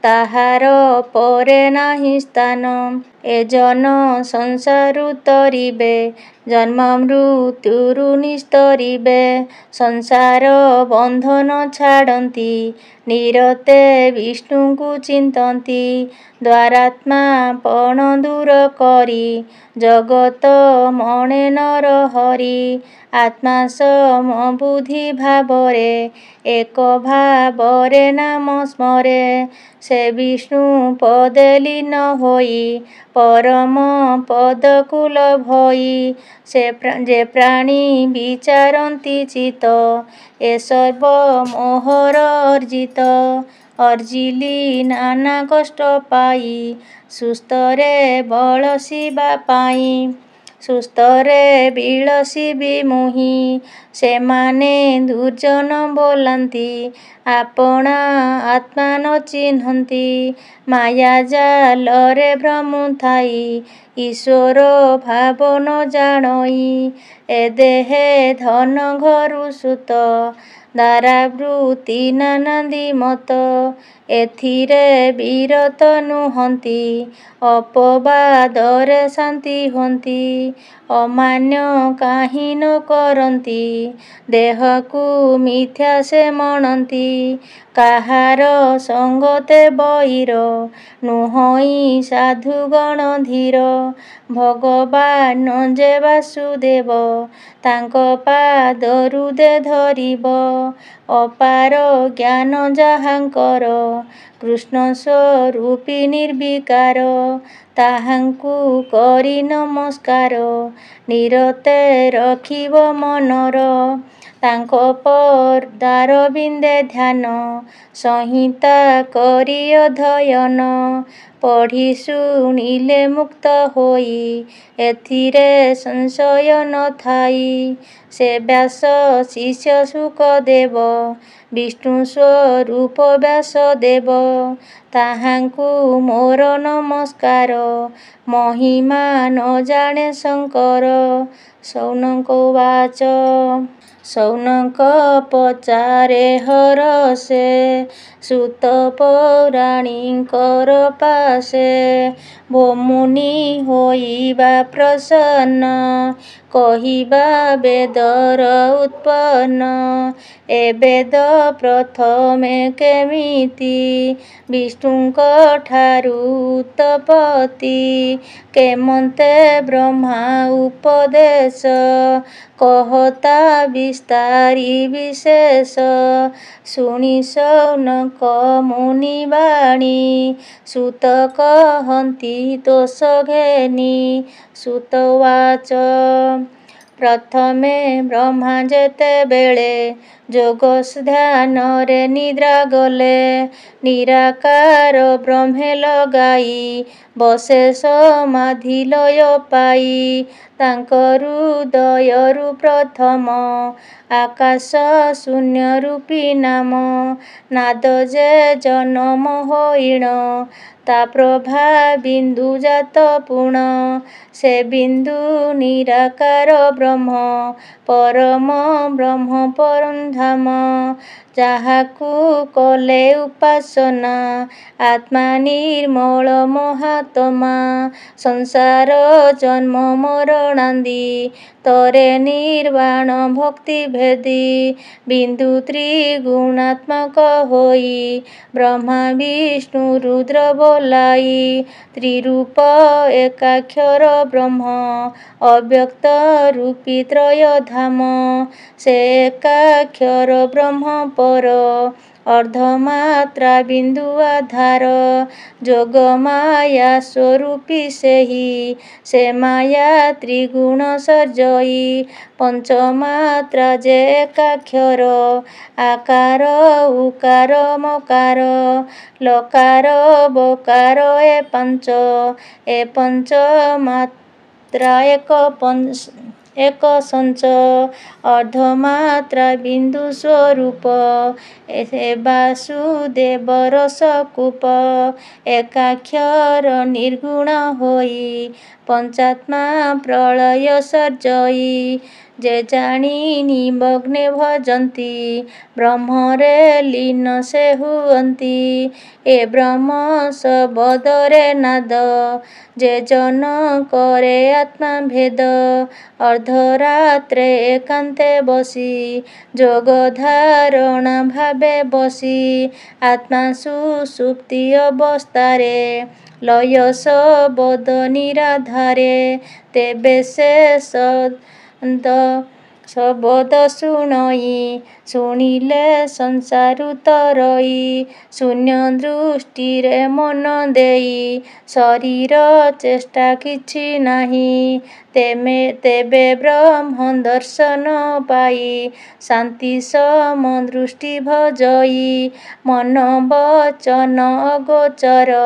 ତାହାର ପରେ ନାହିଁ ସ୍ଥାନ। ଏ ଜନ ସଂସାରୁ ତରିବେ ଜନ୍ମ ମୃତ୍ୟୁରୁ ନିସ୍ତରିବେ। ସଂସାର ବନ୍ଧନ ଛାଡ଼ନ୍ତି ନିରତେ ବିଷ୍ଣୁଙ୍କୁ ଚିନ୍ତନ୍ତି। ଦ୍ୱାରାତ୍ମା ପଣ ଦୂର କରି ଜଗତ ମଣେ ନର ହରି। ଆତ୍ମା ସମବୁଦ୍ଧି ଭାବରେ ଏକ ଭାବରେ ନାମ ସ୍ମରେ। ସେ ବିଷ୍ଣୁ ପଦେ ଲୀନ ହୋଇ ପରମ ପଦକୁଲ ଭଇ। ଯେ ପ୍ରାଣୀ ବିଚାରନ୍ତି ଚିତ ଏ ସର୍ବ ମୋହର ଅର୍ଜିତ। ଅର୍ଜିଲି ନାନା କଷ୍ଟ ପାଇ ସୁସ୍ଥରେ ବଳସିବା ପାଇଁ। ସୁସ୍ଥରେ ବିଳସିବି ମୁହିଁ ସେମାନେ ଦୁର୍ଜନ ବୋଲାନ୍ତି। ଆପଣା ଆତ୍ମା ନ ଚିହ୍ନନ୍ତି ମାୟା ଜାଲରେ ଭ୍ରମୁଥାଇ ଈଶ୍ୱର ଭାବ ନ ଜାଣଇ। ଏ ଦେହେ ଧନ ଘରୁ ସୁତ ଦାରାବୃତ୍ତି ନାନା ଦ୍ୱିମତ। ଏଥିରେ ବିରତ ନୁହନ୍ତି ଅପବାଦରେ ଶାନ୍ତି ହୁଅନ୍ତି। ଅମାନ୍ୟ କାହିଁ ନ କରନ୍ତି ଦେହକୁ ମିଥ୍ୟା ସେ ମଣନ୍ତି। କାହାର ସଙ୍ଗତେ ବଇର ନୁହଁଇ ସାଧୁଗଣ ଧୀର। ଭଗବାନ ଯେ ବାସୁଦେବ ତାଙ୍କ ପାଦରୁ ଦେ ଧରିବ। ଅପାର ଜ୍ଞାନ ଯାହାଙ୍କର କୃଷ୍ଣ ସ୍ୱରୂପୀ ନିର୍ବିକାର। ତାହାଙ୍କୁ କରି ନମସ୍କାର ନିରତେ ରଖିବ ମନର। ତାଙ୍କ ପଦାରବିନ୍ଦେ ଧ୍ୟାନ ସଂହିତା କରି ଅଧ୍ୟୟନ। ପଢ଼ି ଶୁଣିଲେ ମୁକ୍ତ ହୋଇ ଏଥିରେ ସଂଶୟ ନଥାଇ। ସେ ବ୍ୟାସ ଶିଷ୍ୟ ଶୁକଦେବ ବିଷ୍ଣୁ ସ୍ୱରୂପ ବ୍ୟାସଦେବ। ତାହାଙ୍କୁ ମୋର ନମସ୍କାର ମହିମା ନ ଜାଣେ ଶଙ୍କର। ଶୌନକ ଉବାଚ। ଶୌନକ ପଚାରେ ହରଷେ ସୁତ ପୌରାଣିକର ପାଶେ। ଭୋ ମୁନି ହୋଇବା ପ୍ରସନ୍ନ କହିବା ବେଦର ଉତ୍ପନ୍ନ। ଏ ବେଦ ପ୍ରଥମେ କେମିତି ବିଷ୍ଣୁଙ୍କ ଠାରୁ ଉତ୍ପତ୍ତି। କେମନ୍ତେ ବ୍ରହ୍ମା ଉପଦେଶ କହତା ବିସ୍ତାରି ବିଶେଷ। ଶୁଣି ଶୌନକ ମୁନି ବାଣୀ ସୁତ କହନ୍ତି ଦୋଷ ଘେନି। ସୁତ ଉବାଚ। ପ୍ରଥମେ ବ୍ରହ୍ମା ଯେତେବେଳେ ଯୋଗ ଧ୍ୟାନରେ ନିଦ୍ରା ଗଲେ। ନିରାକାର ବ୍ରହ୍ମେ ଲଗାଇ ବସେ ସମାଧି ଲୟ ପାଇ। ତାଙ୍କ ହୃଦୟରୁ ପ୍ରଥମ ଆକାଶ ଶୂନ୍ୟ ରୂପୀ ନାମ ନାଦ ଯେ ଜନମ ହୋଇଣ। ତା ପ୍ରଭା ବିନ୍ଦୁ ଜାତ ପୁଣ। ସେ ବିନ୍ଦୁ ନିରାକାର ବ୍ରହ୍ମ ପରମ ବ୍ରହ୍ମ ପରଂଧାମ। ଯାହାକୁ କଲେ ଉପାସନା ଆତ୍ମା ନିର୍ମଳ ମହାତ୍ମା। ସଂସାର ଜନ୍ମ ମରଣାଦି ତରେ ନିର୍ବାଣ ଭକ୍ତି ଭେଦି। ବିନ୍ଦୁ ତ୍ରିଗୁଣାତ୍ମକ ହୋଇ ବ୍ରହ୍ମା ବିଷ୍ଣୁ ରୁଦ୍ର ବୋଲାଇ। ତ୍ରିରୂପ ଏକାକ୍ଷର ବ୍ରହ୍ମ ଅବ୍ୟକ୍ତ ରୂପୀ ତ୍ରୟ ଧାମ। ସେ ଏକାକ୍ଷର ବ୍ରହ୍ମ ପର ଅର୍ଦ୍ଧମାତ୍ରା ବିନ୍ଦୁ ଆଧାର। ଯୋଗ ମାୟା ସ୍ୱରୂପୀ ସେହି ସେ ମାୟା ତ୍ରିଗୁଣ ସର୍ଜଇ। ପଞ୍ଚମାତ୍ରା ଯେ ଏକାକ୍ଷର ଆକାର ଉକାର ମକାର ଲକାର ବକାର ଏ ପାଞ୍ଚ। ଏ ପଞ୍ଚ ମାତ୍ରା ଏକ ସଞ୍ଚ ଅର୍ଦ୍ଧମାତ୍ରା ବିନ୍ଦୁ ସ୍ୱରୂପ ଏ ବାସୁଦେବ ରସକୂପ ଏକାକ୍ଷର ନିର୍ଗୁଣ ହୋଇ ପଞ୍ଚାତ୍ମା ପ୍ରଳୟ ସର୍ଜଇ ଯେ ଜାଣି ନିମଗ୍ନେ ଭଜନ୍ତି ବ୍ରହ୍ମରେ ଲୀନ ସେ ହୁଅନ୍ତି ଏ ବ୍ରହ୍ମ ଶବଦରେ ନାଦ ଯେ ଜନ କରେ ଆତ୍ମା ଭେଦ ଅର୍ଦ୍ଧରାତ୍ରେ ଏକାନ୍ତେ ବସି ଯୋଗ ଧାରଣା ଭାବେ ବସି ଆତ୍ମା ସୁଷୁପ୍ତି ଅବସ୍ଥାରେ ଲୟ ଶବଦ ନିରାଧାରେ ତେବେ ସେ ଶବଦ ଶୁଣିଲେ ସଂସାରୁ ତରଇ ଶୂନ୍ୟ ଦୃଷ୍ଟିରେ ମନ ଦେଇ ଶରୀର ଚେଷ୍ଟା କିଛି ନାହିଁ ତେବେ ବ୍ରହ୍ମ ଦର୍ଶନ ପାଇ ଶାନ୍ତି ସମ ଦୃଷ୍ଟି ଭଜଇ ମନ ବଚନ ଅଗୋଚର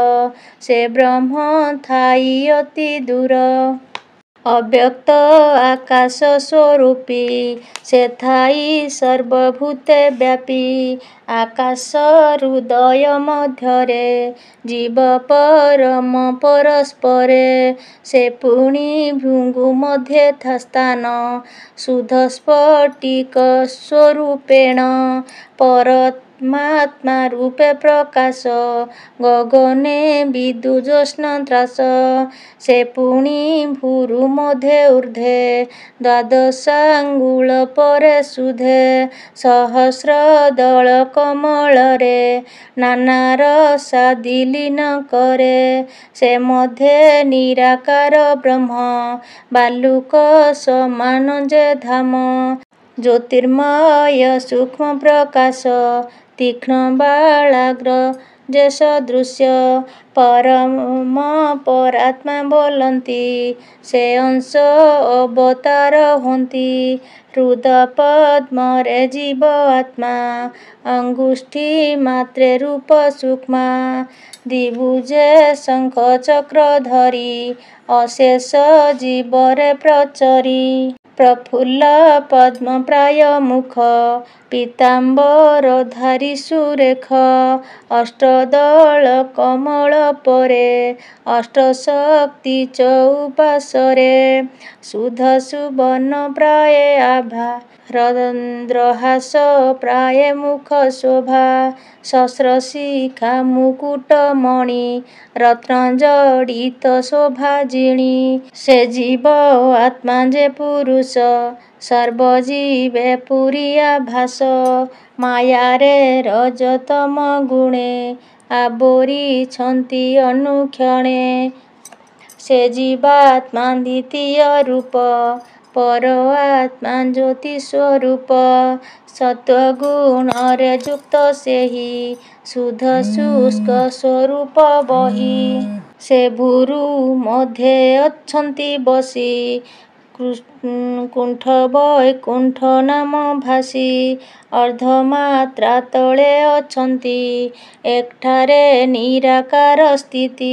ସେ ବ୍ରହ୍ମ ଥାଇ ଅତି ଦୂର ଅବ୍ୟକ୍ତ ଆକାଶ ସ୍ୱରୂପୀ ସେ ଥାଇ ସର୍ବଭୂତେ ବ୍ୟାପୀ ଆକାଶ ହୃଦୟ ମଧ୍ୟରେ ଜୀବ ପରମ ପରସ୍ପରେ ସେ ପୁଣି ଭୃଙ୍ଗୁ ମଧ୍ୟରେ ସ୍ଥାନ ଶୁଦ୍ଧ ସ୍ଫଟିକ ସ୍ୱରୂପେଣ ପରମାତ୍ମା ରୂପେ ପ୍ରକାଶ ଗଗନେ ବିଦୁଜ୍ୟୋତ୍ସ୍ନ ତ୍ରାସ ସେ ପୁଣି ଭୁରୁ ମଧ୍ୟ ଊର୍ଦ୍ଧ୍ୱେ ଦ୍ୱାଦଶାଙ୍ଗୁଳ ପରେ ସୁଧେ ସହସ୍ର ଦଳ କମଳରେ ନାନା ରସାଦି ଲୀନ କରେ ସେ ମଧ୍ୟରେ ନିରାକାର ବ୍ରହ୍ମ ବାଲୁକ ସମାନ ଯେ ଧାମ ଜ୍ୟୋତିର୍ମୟ ସୂକ୍ଷ୍ମ ପ୍ରକାଶ ତୀକ୍ଷ୍ଣ ବାଳାଗ୍ର ଯେ ସଦୃଶ୍ୟ ପରମ ପରାତ୍ମା ବୋଲନ୍ତି ସେ ଅଂଶ ଅବତାର ହୁଅନ୍ତି ହୃଦ ପଦ୍ମରେ ଜୀବ ଆତ୍ମା ଅଙ୍ଗୁଷ୍ଠି ମାତ୍ରେ ରୂପ ସୂକ୍ଷ୍ମା ଦ୍ୱିଭୁଜେ ଶଙ୍ଖ ଚକ୍ର ଧରି ଅଶେଷ ଜୀବରେ ପ୍ରଚରି ପ୍ରଫୁଲ୍ଲ ପଦ୍ମ ପ୍ରାୟ ମୁଖ ପୀତାମ୍ବରଧାରୀ ସୁରେଖ ଅଷ୍ଟଦଳ କମଳ ପରେ ଅଷ୍ଟଶକ୍ତି ଚଉପାଶରେ ଶୁଦ୍ଧ ସୁବର୍ଣ୍ଣ ପ୍ରାୟ ଆଭା ରନ୍ଦ୍ରହାସ ପ୍ରାୟ ମୁଖ ଶୋଭା ଶସ୍ତ୍ର ଶିଖା ମୁକୁଟ ମଣି ରତ୍ନ ଜଡ଼ିତ ଶୋଭାଜିଣୀ ସେ ଜୀବ ଆତ୍ମା ଯେ ପୁରୁଷ ସର୍ବଜୀବେ ପୁରୀ ଆଭାସ ମାୟାରେ ରଜତମ ଗୁଣେ ଆବୋରିଛନ୍ତି ଅନୁକ୍ଷଣେ ସେ ଜୀବାତ୍ମା ଦ୍ୱିତୀୟ ରୂପ ପର ଆତ୍ମା ଜ୍ୟୋତି ସ୍ୱରୂପ ସତ୍ୱଗୁଣରେ ଯୁକ୍ତ ସେହି ଶୁଦ୍ଧ ଶୁଷ୍କ ସ୍ୱରୂପ ବହି ସେ ଭୁରୁ ମଧ୍ୟରେ ଅଛନ୍ତି ବସି କୁଣ୍ଠ ବୈକୁଣ୍ଠ ନାମ ଭାସି ଅର୍ଦ୍ଧମାତ୍ରା ତଳେ ଅଛନ୍ତି ଏଠାରେ ନିରାକାର ସ୍ଥିତି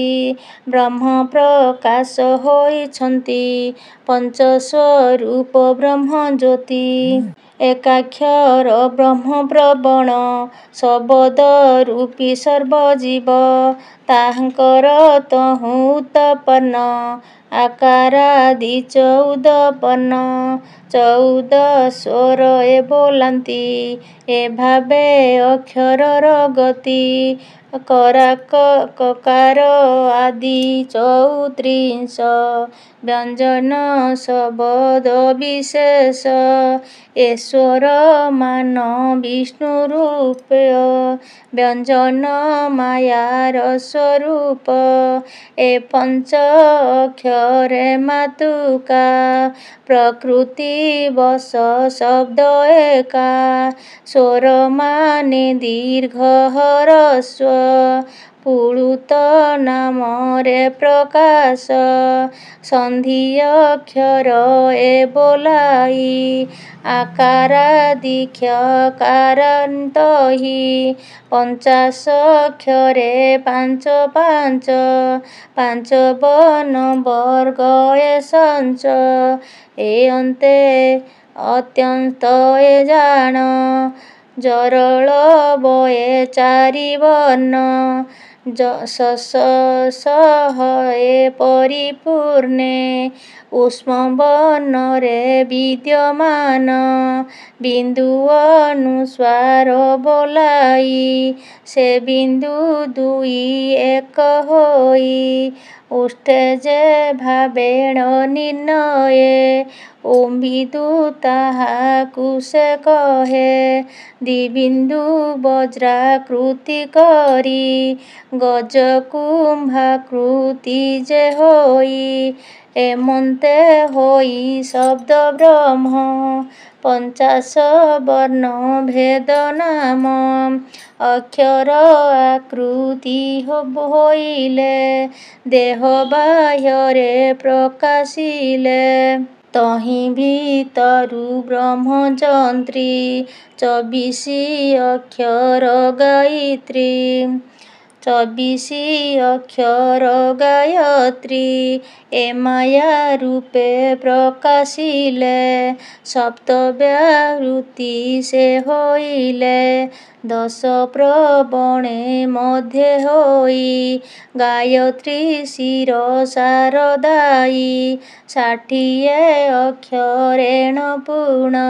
ବ୍ରହ୍ମ ପ୍ରକାଶ ହୋଇଛନ୍ତି ପଞ୍ଚସ୍ୱରୂପ ବ୍ରହ୍ମ ଜ୍ୟୋତି ଏକାକ୍ଷର ବ୍ରହ୍ମ ପ୍ରବଣ ଶବଦ ରୂପୀ ସର୍ବଜୀବ ତାହାଙ୍କର ତହୁଁ ଉତ୍ପନ୍ନ ଆକାରାଦି 14 14 ସ୍ୱର ଏ ବୋଲାନ୍ତି ଏ ଭାବେ ଅକ୍ଷରର ଗତି କକାର ଆଦି 34 ବ୍ୟଞ୍ଜନ ଶବଦ ବିଶେଷ ଈଶ୍ୱର ମାନ ବିଷ୍ଣୁ ରୂପେ ବ୍ୟଞ୍ଜନ ମାୟାର ସ୍ୱରୂପ ଏ ପଞ୍ଚ ଅକ୍ଷରେ ମାତୃକା ପ୍ରକୃତି ବଶ ଶବ୍ଦ ଏକା ସ୍ୱର ମାନେ ଦୀର୍ଘ ହ୍ରସ୍ୱ ପୁରୁତ ନାମରେ ପ୍ରକାଶ ସନ୍ଧି ଅକ୍ଷର ଏ ବୋଲାଇ ଆକାରାଦିକ୍ଷକାରାନ୍ତହି ପଞ୍ଚାଶ ଅକ୍ଷରେ ପାଞ୍ଚ ପାଞ୍ଚ ପାଞ୍ଚ ବର୍ଣ୍ଣ ବର୍ଗ ଏ ସଞ୍ଚ ଏ ଅନ୍ତେ ଅତ୍ୟନ୍ତ ଏ ଜାଣ ଜରଳ ବଏ ଚାରି ବର୍ଣ୍ଣ ସହ ଏ ପରିପୂର୍ଣ୍ଣେ ଉଷ୍ମ ବର୍ଣ୍ଣରେ ବିଦ୍ୟମାନ ବିନ୍ଦୁ ଅନୁସ୍ୱାର ବୋଲାଇ ସେ ବିନ୍ଦୁ ଦୁଇ ଏକ ହୋଇ ଉଷ୍ଠେ ଯେ ଭାବେଣ ନିର୍ଣ୍ଣୟେ ବିନ୍ଦୁ ତାହାକୁ ସେ କହେ ଦ୍ୱିବିନ୍ଦୁ ବଜ୍ରାକୃତି କରି ଗଜକୁମ୍ଭାକୃତି ଯେ ହୋଇ ଏମନ୍ତେ ହୋଇ ଶବ୍ଦ ବ୍ରହ୍ମ ପଞ୍ଚାଶ ବର୍ଣ୍ଣ ଭେଦ ନାମ ଅକ୍ଷର ଆକୃତି ହୋଇଲେ ଦେହ ବାହ୍ୟରେ ପ୍ରକାଶିଲେ ତହିଁ ଭିତରୁ ବ୍ରହ୍ମଯନ୍ତ୍ରୀ 24 ଅକ୍ଷର ଗାୟତ୍ରୀ 24 ଅକ୍ଷର ଗାୟତ୍ରୀ ଏ ମାୟା ରୂପେ ପ୍ରକାଶିଲେ ସପ୍ତବ୍ୟାହୃତି ସେ ହୋଇଲେ 10 ପ୍ରବଣେ ମଧ୍ୟ ହୋଇ ଗାୟତ୍ରୀ ଶିର ଶାରଦାୟୀ 60 ଅକ୍ଷରେଣ ପୂର୍ଣ୍ଣ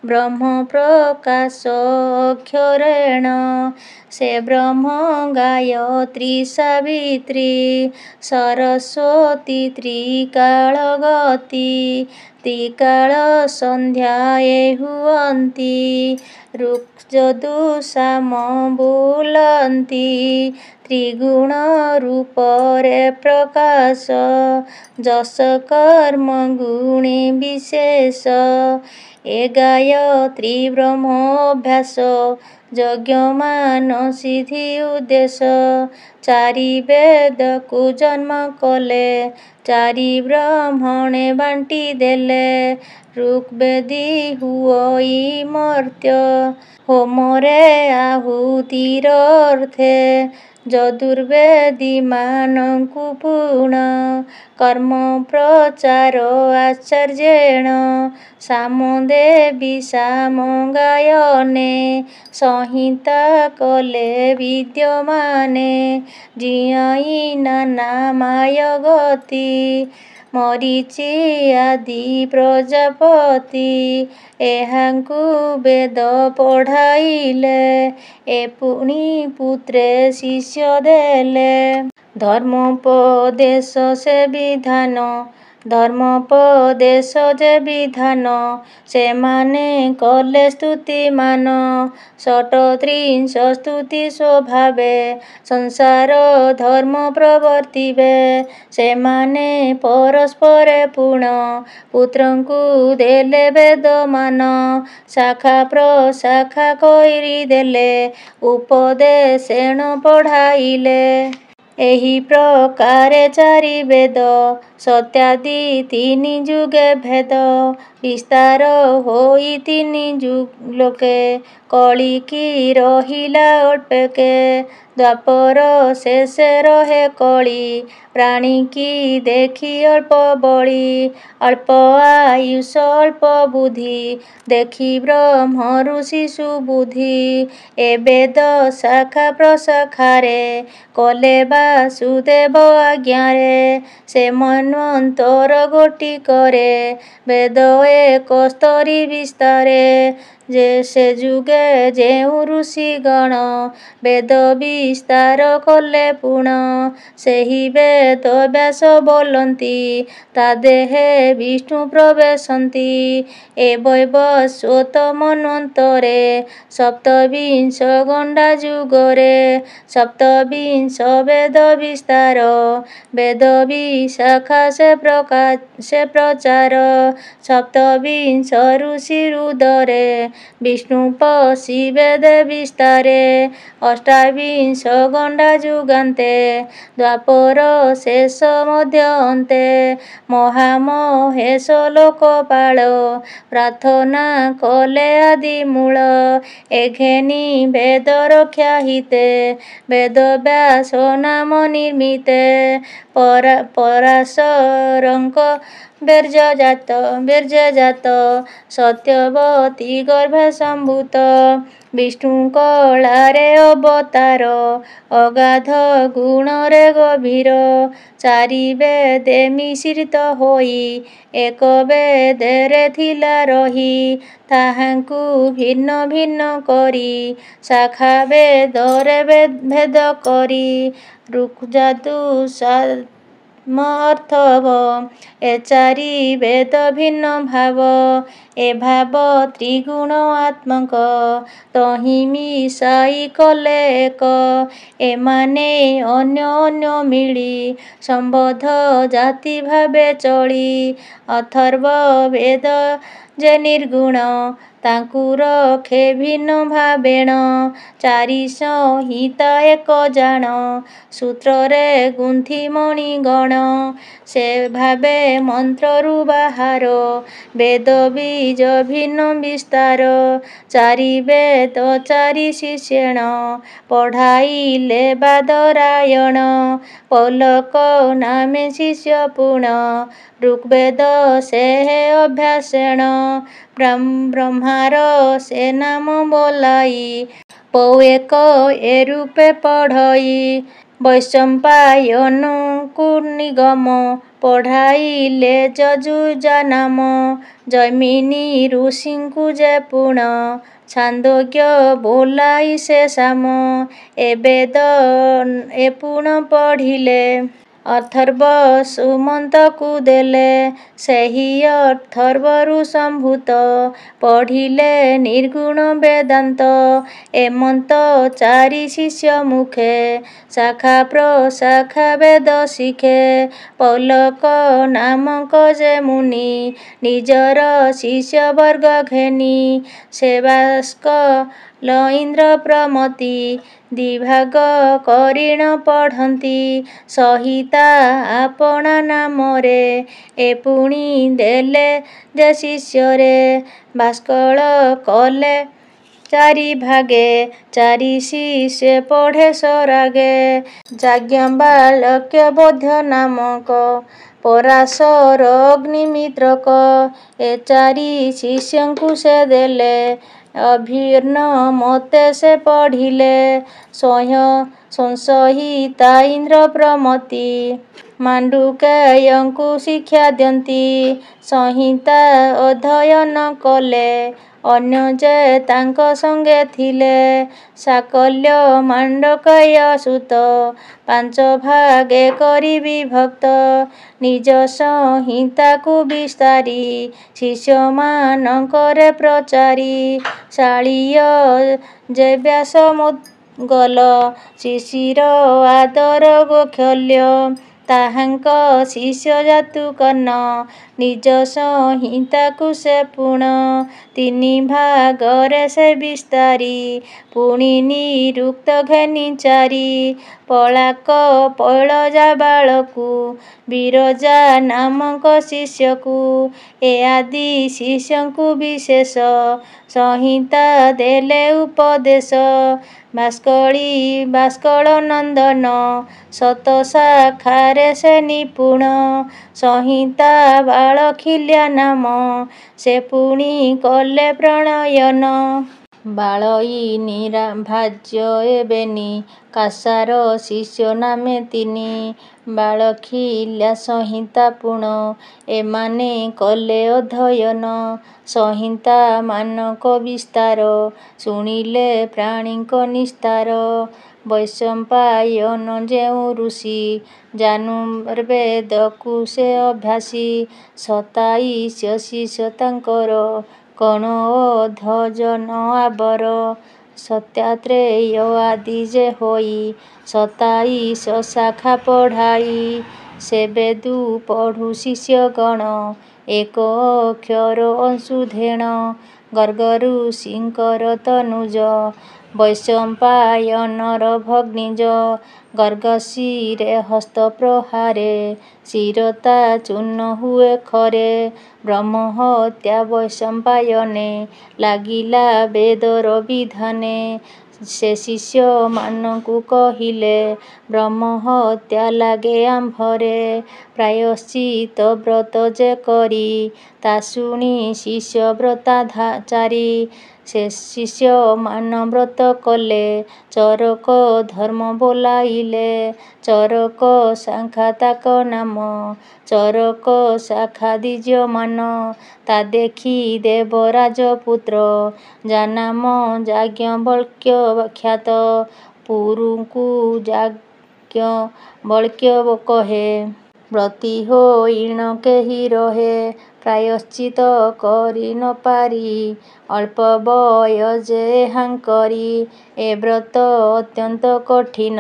ବ୍ରହ୍ମ ପ୍ରକାଶ ଅକ୍ଷରେଣ ସେ ବ୍ରହ୍ମ ଗାୟତ୍ରୀ ସାବିତ୍ରୀ ସରସ୍ୱତୀ ତ୍ରିକାଳଗତି ତ୍ରିକାଳ ସନ୍ଧ୍ୟା ଏ ହୁଅନ୍ତି ଋକ୍ଯଜୁ ସାମ ବୁଲନ୍ତି ତ୍ରିଗୁଣ ରୂପରେ ପ୍ରକାଶ ଯଶ କର୍ମ ଗୁଣେ ବିଶେଷ ଏ ଗାୟତ୍ରୀ ବ୍ରହ୍ମ ଅଭ୍ୟାସ ଯଜ୍ଞମାନ ସିଦ୍ଧି ଉଦ୍ଦେଶ୍ୟ ଚାରି ବେଦକୁ ଜନ୍ମ କଲେ ଚାରି ବ୍ରାହ୍ମଣେ ବାଣ୍ଟି ଦେଲେ ଋଗ୍ବେଦୀ ହୁଅଇ ମର୍ତ୍ତ୍ୟ ହୋମରେ ଆହୁତିର ଅର୍ଥେ ଯଜୁର୍ବେଦୀ ମାନଙ୍କୁ ପୂର୍ଣ୍ଣ କର୍ମ ପ୍ରଚାର ଆଚାର୍ଯ୍ୟେଣ ସାମଦେବୀ ସାମ ଗାୟନେ ସଂହିତା କଲେ ବିଦ୍ୟମାନେ ଜିଆଇ ନାନା ମାୟ ଗତି ମରିଚି ଆଦି ପ୍ରଜାପତି ଏହାଙ୍କୁ ବେଦ ପଢ଼ାଇଲେ ଏ ପୁଣି ପୁତ୍ରେ ଶିଷ୍ୟ ଦେଲେ ଧର୍ମୋପଦେଶ ସେ ବିଧାନ ଧର୍ମୋପଦେଶ ଯେ ବିଧାନ ସେମାନେ କଲେ ସ୍ତୁତିମାନ ଷଟ୍ତ୍ରିଶ ସ୍ତୁତି ସ୍ୱଭାବେ ସଂସାର ଧର୍ମ ପ୍ରବର୍ତ୍ତିବେ ସେମାନେ ପରସ୍ପରେ ପୁଣ ପୁତ୍ରଙ୍କୁ ଦେଲେ ବେଦମାନ ଶାଖା ପ୍ରଶାଖା କରିଦେଲେ ଉପଦେଶେଣ ପଢ଼ାଇଲେ ଏହି ପ୍ରକାରେ ଚାରି ବେଦ ସତ୍ୟାଦି ତିନି ଯୁଗେ ଭେଦ ବିସ୍ତାର ହୋଇ ତିନି ଲୋକେ କଳିକି ରହିଲା ଅଳ୍ପକେ ଦ୍ୱାପର ଶେଷେ ରହେ କଳି ପ୍ରାଣୀକି ଦେଖି ଅଳ୍ପ ବଳି ଅଳ୍ପ ଆୟୁଷ ଅଳ୍ପ ବୁଦ୍ଧି ଦେଖି ବ୍ରହ୍ମ ଋଷି ସୁବୁଦ୍ଧି ଏ ବେଦ ଶାଖା ପ୍ରଶାଖାରେ କଲେ ବାସୁଦେବ ଆଜ୍ଞାରେ ସେ ମନ୍ୱନ୍ତର ଗୋଟିକରେ ବେଦ ଏକ ସ୍ତରୀ ବିସ୍ତାରେ ଯେ ସେ ଯୁଗେ ଯେଉଁ ଋଷିଗଣ ବେଦ ବିସ୍ତାର କଲେ ପୁଣ ସେହି ବେଦ ବ୍ୟାସ ବୋଲନ୍ତି ତା ଦେହେ ବିଷ୍ଣୁ ପ୍ରବେଶନ୍ତି ଏ ବୈବସ୍ୱତ ମନ୍ୱନ୍ତରେ ସପ୍ତବିଂଶ ଗଣ୍ଡା ଯୁଗରେ ସପ୍ତବିଂଶ ବେଦ ବିସ୍ତାର ବେଦ ବିଶାଖା ସେ ପ୍ରଚାର ସପ୍ତ ଶତବିଂଶ ଋଷି ହୃଦରେ ବିଷ୍ଣୁ ପଶିବେ ବିସ୍ତାରେ ଅଷ୍ଟାବିଂଶ ଗଣ୍ଡା ଯୁଗାନ୍ତେ ଦ୍ୱାପର ଶେଷ ମଧ୍ୟ ଅନ୍ତେ ମହାମହେଶ ଲୋକପାଳ ପ୍ରାର୍ଥନା କଲେ ଆଦି ମୂଳ ଏଘେନି ବେଦ ରକ୍ଷା ହିତେ ବେଦବ୍ୟାସ ନାମ ନିର୍ମିତେ ପରାଶରଙ୍କ ବୀର୍ଯ୍ୟଜାତ ସତ୍ୟବତୀ ଗର୍ଭେ ସମ୍ଭୂତ ବିଷ୍ଣୁ କଳାରେ ଅବତାର ଅଗାଧ ଗୁଣରେ ଗଭୀର ଚାରି ବେଦେ ମିଶ୍ରିତ ହୋଇ ଏକ ବେଦରେ ଥିଲା ରହି ତାହାଙ୍କୁ ଭିନ୍ନ ଭିନ୍ନ କରି ଶାଖା ବେଦରେ ଭେଦ କରି ଋକ୍ଯଜୁ ସାମ ଅଥର୍ବ ଏ ଚାରି ବେଦ ଭିନ୍ନ ଭାବ ଏ ଭାବ ତ୍ରିଗୁଣ ଆତ୍ମକ ତହିଁ ମିଶାଇ କଲେ ଏକ ଏମାନେ ଅନ୍ୟ ଅନ୍ୟ ମିଳି ସମ୍ବନ୍ଧ ଜାତି ଭାବେ ଚଳି ଅଥର୍ବ ବେଦ ଯେ ନିର୍ଗୁଣ ତାଙ୍କୁ ରଖେ ଭିନ୍ନ ଭାବେଣ ଚାରି ସଂହିତା ଏକ ଜାଣ ସୂତ୍ରରେ ଗୁନ୍ଥି ମଣିଗଣ ସେ ଭାବେ ମନ୍ତ୍ରରୁ ବାହାର ବେଦ ବୀଜ ଭିନ୍ନ ବିସ୍ତାର ଚାରି ବେଦ ଚାରି ଶିଷ୍ୟଣ ପଢ଼ାଇଲେ ବାଦରାୟଣ ପୌଲକ ନାମେ ଶିଷ୍ୟ ପୁଣ ଋଗ୍ବେଦ ସେ ଅଭ୍ୟାସେଣ ବ୍ରହ୍ମାର ସେ ନାମ ବୋଲାଇ ପୌ ଏକ ଏ ରୂପେ ପଢ଼ଇ ବୈଶମ୍ପାୟନଙ୍କୁ ନିଗମ ପଢ଼ାଇଲେ ଯଜୁଜା ନାମ ଜୈମିନୀ ଋଷିଙ୍କୁ ଯେ ପୁଣ ଛାନ୍ଦୋଗ୍ୟ ବୋଲାଇ ସେ ସାମ ଏ ବେଦ ଏ ପୁଣ ପଢ଼ିଲେ ଅଥର୍ବ ସୁମନ୍ତକୁ ଦେଲେ ସେହି ଅଥର୍ବରୁ ସମ୍ଭୂତ ପଢ଼ିଲେ ନିର୍ଗୁଣ ବେଦାନ୍ତ ଏମନ୍ତ ଚାରି ଶିଷ୍ୟ ମୁଖେ ଶାଖା ପ୍ରଶାଖା ବେଦ ଶିଖେ ପୌଲକ ନାମକ ଯେ ମୁନି ନିଜର ଶିଷ୍ୟ ବର୍ଗ ଘେନି ସେବାସ୍କଲ ଇନ୍ଦ୍ର ପ୍ରମତି ଦିଭାଗ କରିଣ ପଢ଼ନ୍ତି ସହିତା ଆପଣା ନାମରେ ଏ ପୁଣି ଦେଲେ ଯେ ଶିଷ୍ୟରେ ଭାସ୍କଳ କଲେ ଚାରି ଭାଗେ ଚାରି ଶିଷ୍ୟ ପଢ଼େ ସରାଗେ ଯାଜ୍ଞବାଳକ୍ୟ ବୋଧ୍ୟ ନାମକ ପରାଶର ଅଗ୍ନିମିତ୍ରକ ଏ ଚାରି ଶିଷ୍ୟଙ୍କୁ ସେ ଦେଲେ ଅଭିନ୍ନ ମତେ ସେ ପଢ଼ିଲେ ସଂସହିତା ଇନ୍ଦ୍ର ପ୍ରମତି ମାଣ୍ଡୁକେୟଙ୍କୁ ଶିକ୍ଷା ଦିଅନ୍ତି ସଂହିତା ଅଧ୍ୟୟନ କଲେ ଅନ୍ୟ ଯେ ତାଙ୍କ ସଙ୍ଗେ ଥିଲେ ସାକଲ୍ୟ ମାଣ୍ଡୁକେୟ ସୁତ ପାଞ୍ଚ ଭାଗେ କରି ବିଭକ୍ତ ନିଜ ସଂହିତାକୁ ବିସ୍ତାରି ଶିଷ୍ୟମାନଙ୍କରେ ପ୍ରଚାରି ଶାଳୀୟ ଯେ ବ୍ୟାସ ମୁଦ୍ଗଲ ଶିଶିର ଆଦର ଗୋଖଲ୍ୟ ତାହାଙ୍କ ଶିଷ୍ୟ ଜାତୁକର୍ଣ୍ଣ ନିଜ ସଂହିତାକୁ ସେ ପୁଣ ତିନି ଭାଗରେ ସେ ବିସ୍ତାରି ପୁଣି ନିରୁକ୍ତ ଘେନି ଚାରି ପଳାକ ପୈଳଜା ବାଳକୁ ବିରଜା ନାମକ ଶିଷ୍ୟକୁ ଏ ଆଦି ଶିଷ୍ୟଙ୍କୁ ବିଶେଷ ସଂହିତା ଦେଲେ ଉପଦେଶ ଭାସ୍କଳ ନନ୍ଦନ ଶତ ଶାଖାରେ ସେ ନିପୁଣ ସଂହିତା ବାଳଖିଲ୍ୟା ନାମ ସେ ପୁଣି କଲେ ପ୍ରଣୟନ ବାଳଇ ନିରାଭାଜ୍ୟ ଏବେନି କାସାର ଶିଷ୍ୟ ନାମେ ତିନି ବାଳଖିଲ୍ୟା ସଂହିତା ପୁଣ ଏମାନେ କଲେ ଅଧ୍ୟୟନ ସଂହିତା ମାନକ ବିସ୍ତାର ଶୁଣିଲେ ପ୍ରାଣୀଙ୍କ ନିସ୍ତାର ବୈଶମ୍ପାୟନ ଯେଉଁ ଋଷି ଜାନୁର୍ବେଦକୁ ସେ ଅଭ୍ୟାସୀ ଶତାଇଶ ଶିଷ୍ୟ ତାଙ୍କର କଣ ଅଧ୍ୟୟନ ଆବର ସତ୍ୟାତ୍ରେୟ ଆଦି ଯେ ହୋଇ ଶତାଇଶ ଶାଖା ପଢ଼ାଇ ସେ ବେଦୁ ପଢ଼ୁ ଶିଷ୍ୟଗଣ ଏକ ଅକ୍ଷର ଅଂଶୁଧେଣ ଗର୍ଗରୁ ଶିଙ୍କର ତନୁଜ ବୈଶମ୍ପାୟନର ଭଗ୍ନିଜ ଗର୍ଗଶିରେ ହସ୍ତ ପ୍ରହାରେ ଶିରତା ଚୂର୍ଣ୍ଣ ହୁଏ ଖରେ ବ୍ରହ୍ମହତ୍ୟା ବୈଶମ୍ପାୟନେ ଲାଗିଲା ବେଦର ବିଧାନେ ସେ ଶିଷ୍ୟମାନଙ୍କୁ କହିଲେ ବ୍ରହ୍ମହତ୍ୟା ଲାଗେ ଆମ୍ଭରେ ପ୍ରାୟଶ୍ଚିତ ବ୍ରତ ଯେ କରି ତା ଶୁଣି ଶିଷ୍ୟ ବ୍ରତାଚାରୀ ସେ ଶିଷ୍ୟମାନ ବ୍ରତ କଲେ ଚରକ ଧର୍ମ ବୋଲାଇଲେ ଚରକ ଶାଖା ତାକ ନାମ ଚରକ ଶାଖା ଦ୍ୱିଜମାନ ତା ଦେଖି ଦେବରାଜପୁତ୍ର ଯାନାମ ଯାଜ୍ଞବଲ୍କ୍ୟ ଖ୍ୟାତ ପୁରୁଙ୍କୁ ଯାଜ୍ଞବଲ୍କ୍ୟ କହେ ବ୍ରତୀ ହୋଇଣ କେହି ରହେ ପ୍ରାୟଶ୍ଚିତ କରି ନ ପାରି ଅଳ୍ପ ବୟସେ ହାଙ୍କରି ଏ ବ୍ରତ ଅତ୍ୟନ୍ତ କଠିନ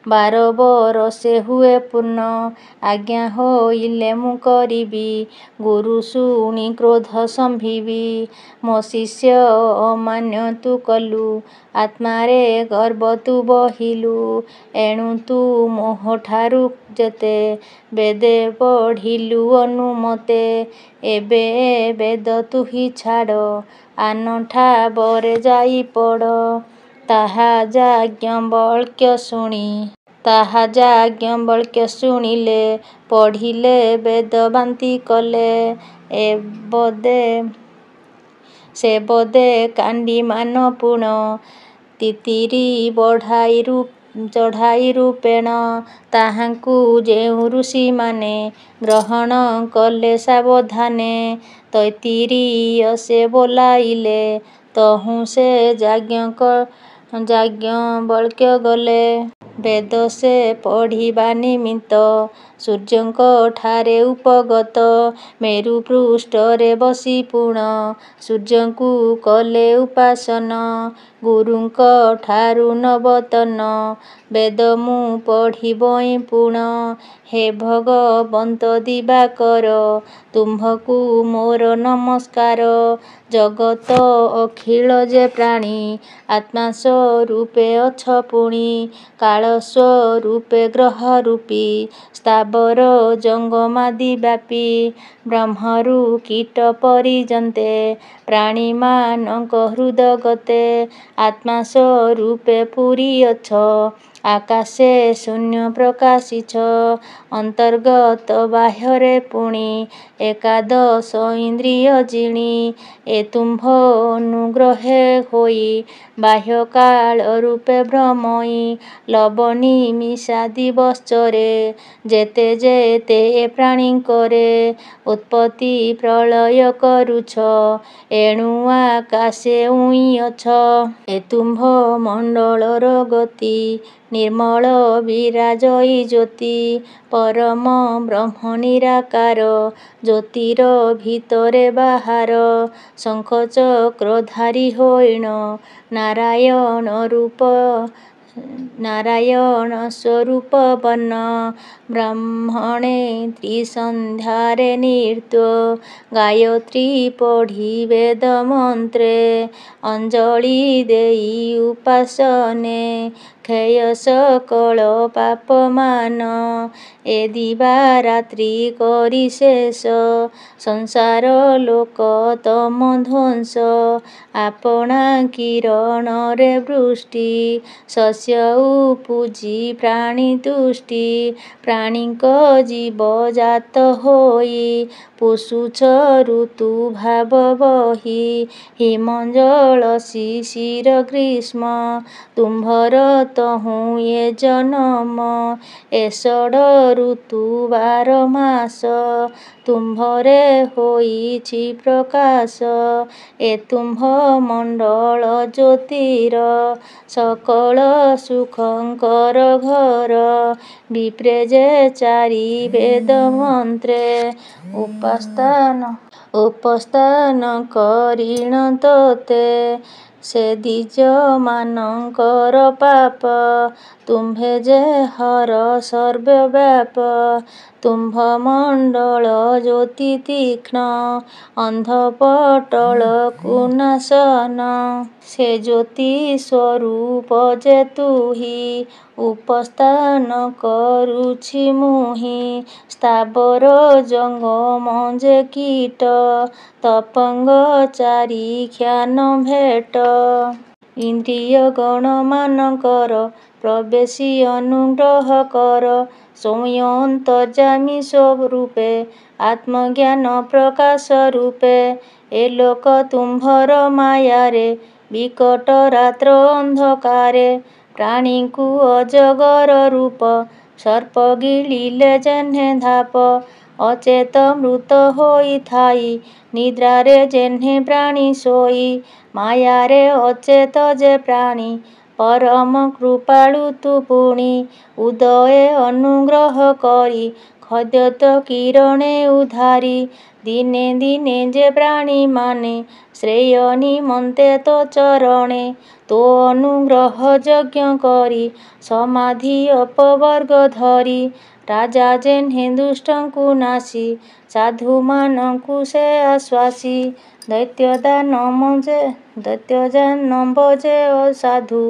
12 ବରଷେ ହୁଏ ପୂର୍ଣ୍ଣ ଆଜ୍ଞା ହୋଇଲେ ମୁଁ କରିବି ଗୁରୁ ଶୁଣି କ୍ରୋଧ ସମ୍ଭିବି ମୋ ଶିଷ୍ୟ ଅମାନ୍ୟ ତୁ କଲୁ ଆତ୍ମାରେ ଗର୍ବ ତୁ ବହିଲୁ ଏଣୁ ତୁ ମୋହଠାରୁ ଯେତେ ବେଦେ ପଢ଼ିଲୁ ଅନୁମତେ ଏବେ ଏ ବେଦ ତୁହି ଛାଡ଼ ଆନଠା ବରେ ଯାଇ ପଡ଼ ତାହା ଯାଜ୍ଞବଲ୍କ୍ୟ ଶୁଣିଲେ ପଢ଼ିଲେ ବେଦ ବାନ୍ତି କଲେ ସେ ବଦେ କାଣ୍ଡିମାନ ପୁଣ ତିତିରି ଚଢ଼ାଇ ରୂପେଣ ତାହାଙ୍କୁ ଯେଉଁ ଋଷିମାନେ ଗ୍ରହଣ କଲେ ସାବଧାନେ ତୈତ୍ତିରୀୟ ସେ ବୋଲାଇଲେ ତହୁଁ ସେ ଯାଜ୍ଞବଲ୍କ୍ୟ ଗଲେ ବେଦ ସେ ପଢ଼ିବା ନିମିତ୍ତ ସୂର୍ଯ୍ୟଙ୍କ ଠାରେ ଉପଗତ ମେରୁ ପୃଷ୍ଠରେ ବସି ପୁଣ ସୂର୍ଯ୍ୟଙ୍କୁ କଲେ ଉପାସନ ଗୁରୁଙ୍କ ଠାରୁ ନବତନ ବେଦ ମୁଁ ପଢ଼ିବଇଁ ପୁଣ ହେ ଭଗବନ୍ତ ଦିବାକର ତୁମ୍ଭଙ୍କୁ ମୋର ନମସ୍କାର ଜଗତ ଅଖିଳ ଯେ ପ୍ରାଣୀ ଆତ୍ମା ସ୍ୱରୂପେ ଅଛ ପୁଣି କାଳ ସ୍ୱରୂପେ ଗ୍ରହ ରୂପୀ ସ୍ଥାବର ଜଙ୍ଗମାଦି ବ୍ୟାପୀ ବ୍ରହ୍ମରୁ କୀଟ ପର୍ଯ୍ୟନ୍ତେ ପ୍ରାଣୀମାନଙ୍କ ହୃଦଗତେ ଆତ୍ମା ସ୍ୱରୂପେ ପୁରୀ ଅଛ ଆକାଶେ ଶୂନ୍ୟ ପ୍ରକାଶିଛ ଅନ୍ତର୍ଗତ ବାହ୍ୟରେ ପୁଣି ଏକାଦଶ ଇନ୍ଦ୍ରିୟ ଜିଣି ଏ ତୁମ୍ଭ ଅନୁଗ୍ରହେ ହୋଇ ବାହ୍ୟ କାଳ ରୂପେ ଭ୍ରମଇ ଲବ ନିମିଷାଦି ବତ୍ସରେ ଯେତେ ଯେତେ ଏ ପ୍ରାଣୀଙ୍କରେ ଉତ୍ପତ୍ତି ପ୍ରଳୟ କରୁଛ ଏଣୁ ଆକାଶେ ଉଇଁଅଛ ଏ ତୁମ୍ଭ ମଣ୍ଡଳର ଗତି ନିର୍ମଳ ବିରାଜଇ ଜ୍ୟୋତି ପରମ ବ୍ରହ୍ମ ନିରାକାର ଜ୍ୟୋତିର ଭିତରେ ବାହାର ଶଙ୍ଖ ଚକ୍ରଧାରୀ ହୋଇଣ ନାରାୟଣ ସ୍ୱରୂପ ବର୍ଣ୍ଣ ବ୍ରାହ୍ମଣେ ତ୍ରିସନ୍ଧ୍ୟାରେ ନୃତ୍ୟ ଗାୟତ୍ରୀ ପଢ଼ି ବେଦ ମନ୍ତ୍ରେ ଅଞ୍ଜଳି ଦେଇ ଉପାସନେ କ୍ଷୟ ସକଳ ପାପମାନ ଏ ଦିବାରାତ୍ରି କରି ଶେଷ ସଂସାର ଲୋକ ତମ ଧ୍ୱଂସ ଆପଣା କିରଣରେ ବୃଷ୍ଟି ଶସ୍ୟ ଉପୁଜି ପ୍ରାଣୀ ତୁଷ୍ଟି ପ୍ରାଣୀଙ୍କ ଜୀବ ଜାତ ହୋଇ ପୋଷୁଛ ଋତୁ ଭାବ ବହି ହିମଞ୍ଜଳ ଶିଶିର ଗ୍ରୀଷ୍ମ ତୁମ୍ଭର ତହୁଁ ଏ ଜନମ ଏ ଷଡ଼ ଋତୁ 12 ମାସ ତୁମ୍ଭରେ ହୋଇଛି ପ୍ରକାଶ ଏ ତୁମ୍ଭ ମଣ୍ଡଳ ଜ୍ୟୋତିର ସକଳ ସୁଖଙ୍କର ଘର ବିପ୍ରେ ଯେ ଚାରି ବେଦ ମନ୍ତ୍ରେ ଉପସ୍ଥାନ କରିଣ ତୋତେ ସେ ଦ୍ୱିଜମାନଙ୍କର ପାପ ତୁମ୍ଭେ ଯେ ହର ସର୍ବବ୍ୟାପ ତୁମ୍ଭମଣ୍ଡଳ ଜ୍ୟୋତି ତୀକ୍ଷ୍ଣ ଅନ୍ଧପଟଳକୁ ନାଶନ। ସେ ଜ୍ୟୋତି ସ୍ୱରୂପ ଯେ ତୁହି ଉପସ୍ଥାନ କରୁଛି ମୁହିଁ। ସ୍ଥାବର ଜଙ୍ଗମ ଯେ କୀଟ ତପଙ୍ଗ ଚାରିକ୍ଷାନ ଭେଟ। ଇନ୍ଦ୍ରିୟଗଣମାନଙ୍କର ପ୍ରବେଶୀ ଅନୁଗ୍ରହ କର। ସ୍ୱୟଂ ଅନ୍ତର୍ଯ୍ୟାମୀ ସ୍ୱରୂପେ ଆତ୍ମଜ୍ଞାନ ପ୍ରକାଶ ରୂପେ। ଏ ଲୋକ ତୁମ୍ଭର ମାୟାରେ ବିକଟ ରାତ୍ର ଅନ୍ଧକାରେ। ପ୍ରାଣୀଙ୍କୁ ଅଜଗର ରୂପ ସର୍ପ ଗିଳିଲେ ଯେହ୍ନେ ଧାପ। ଅଚେତ ମୃତ ହୋଇଥାଇ ନିଦ୍ରାରେ ଯେହ୍ନେ ପ୍ରାଣୀ ଶୋଇ। ମାୟାରେ ଅଚେତ ଯେ ପ୍ରାଣୀ ପରମ କୃପାଳୁ ତୁ ପୁଣି। ଉଦୟେ ଅନୁଗ୍ରହ କରି ଖଦ୍ୟୋତ କିରଣେ ଉଦ୍ଧାରି। ଦିନେ ଦିନେ ଯେ ପ୍ରାଣୀମାନେ ଶ୍ରେୟ ନିମନ୍ତେ ତୋ ଚରଣେ। ତୋ ଅନୁଗ୍ରହ ଯଜ୍ଞ କରି ସମାଧି ଅପବର୍ଗ ଧରି। ରାଜା ଯେହ୍ନେ ଦୁଷ୍ଟଙ୍କୁ ନାଶି ସାଧୁମାନଙ୍କୁ ସେ ଆଶ୍ୱାସୀ। ଦୈତ୍ୟଦାନବ ଯେ ଅସାଧୁ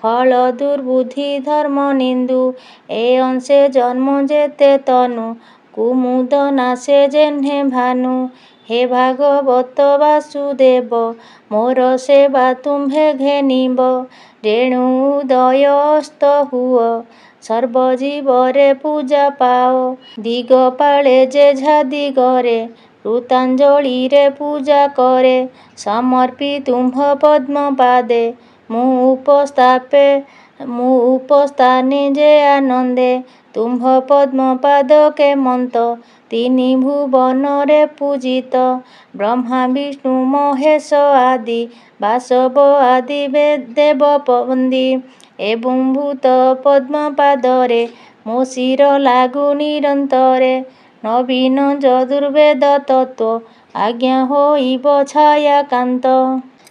ଖଳ ଦୁର୍ବୁଦ୍ଧି ଧର୍ମ ନିନ୍ଦୁ। ଏ ଅଂଶେ ଜନ୍ମ ଯେତେ ତନୁ କୁମୁଦ ନାଶେ ଯେହ୍ନେ ଭାନୁ। ହେ ଭାଗବତ ବାସୁଦେବ ମୋର ସେବା ତୁମ୍ଭେ ଘେନିବ। ରେଣୁ ଉଦୟ ଅସ୍ତ ହୁଅ ସର୍ବଜୀବରେ ପୂଜା ପାଅ। ଦିଗପାଳେ ଯେଝା ଦିଗରେ କୃତାଞ୍ଜଳିରେ ପୂଜା କରେ। ସମର୍ପି ତୁମ୍ଭ ପଦ୍ମପାଦେ ମୁଁ ଉପସ୍ଥାନେ ଯେ ଆନନ୍ଦେ। ତୁମ୍ଭ ପଦ୍ମପାଦ କେମନ୍ତ ତିନି ଭୁବନରେ ପୂଜିତ। ବ୍ରହ୍ମା ବିଷ୍ଣୁ ମହେଶ ଆଦି ବାସବ ଆଦି ଦେବ ବନ୍ଦୀ। ଏବଂ ଭୂତ ପଦ୍ମପାଦରେ ମୋ ଶିର ଲାଗୁ ନିରନ୍ତରେ। ନବୀନ ଯଜୁର୍ବେଦ ତତ୍ତ୍ୱ ଆଜ୍ଞା ହୋଇବ ଛାୟାକାନ୍ତ।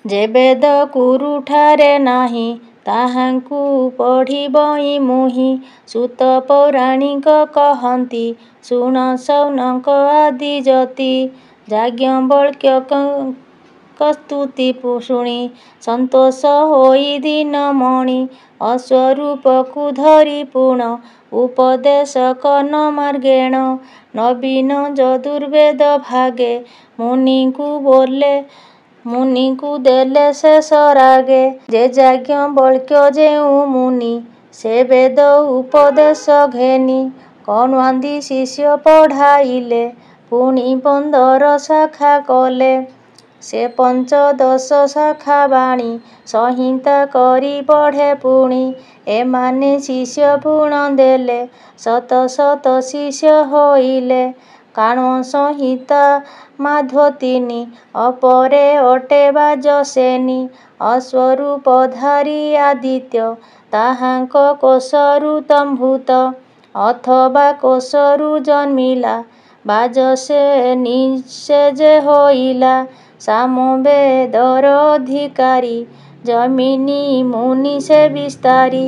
ଯେ ବେଦ କୁରୁଠାରେ ନାହିଁ ତାହାଙ୍କୁ ପଢ଼ିବଇ ମୁହିଁ। ସୂତ ପୌରାଣିକ କହନ୍ତି ଶୁଣ ସୌନକ ଆଦି ଯତି। ଯାଜ୍ଞବଲ୍କ୍ୟଙ୍କ ସ୍ତୁତି ଶୁଣି ସନ୍ତୋଷ ହୋଇ ଦୀନମଣି। ଅଶ୍ୱରୂପକୁ ଧରି ପୁଣ ଉପଦେଶ କନ ମାର୍ଗେଣ। ନବୀନ ଯଜୁର୍ବେଦ ଭାଗେ ମୁନିଙ୍କୁ ଦେଲେ ଶେଷ ରାଗେ। ଯେ ଯାଜ୍ଞବଲ୍କ୍ୟ ଯେଉଁ ମୁନି ସେ ବେଦ ଉପଦେଶ ଘେନି। କଣ୍ୱାଦି ଶିଷ୍ୟ ପଢ଼ାଇଲେ ପୁଣି 15 ଶାଖା କଲେ। ସେ 15 ଶାଖା ବାଣୀ ସଂହିତା କରି ପଢ଼େ ପୁଣି। ଏମାନେ ଶିଷ୍ୟ ପୁଣ ଦେଲେ ଶତ ଶତ ଶିଷ୍ୟ ହୋଇଲେ। କାଣ୍ୱ ସଂହିତା ମାଧ୍ୱ ତିନି ଅପରେ ଅଟେ ବାଜସେନି। ଅଶ୍ୱରୂପଧାରୀ ଆଦିତ୍ୟ ତାହାଙ୍କ କୋଶରୁ ତମ୍ଭୂତ। ଅଥବା କୋଶରୁ ଜନ୍ମିଲା ବାଜସେନି ସେ ଯେ ହୋଇଲା। ସାମବେଦର ଅଧିକାରୀ ଜୈମିନି ମୁନି ସେ ବିସ୍ତାରୀ।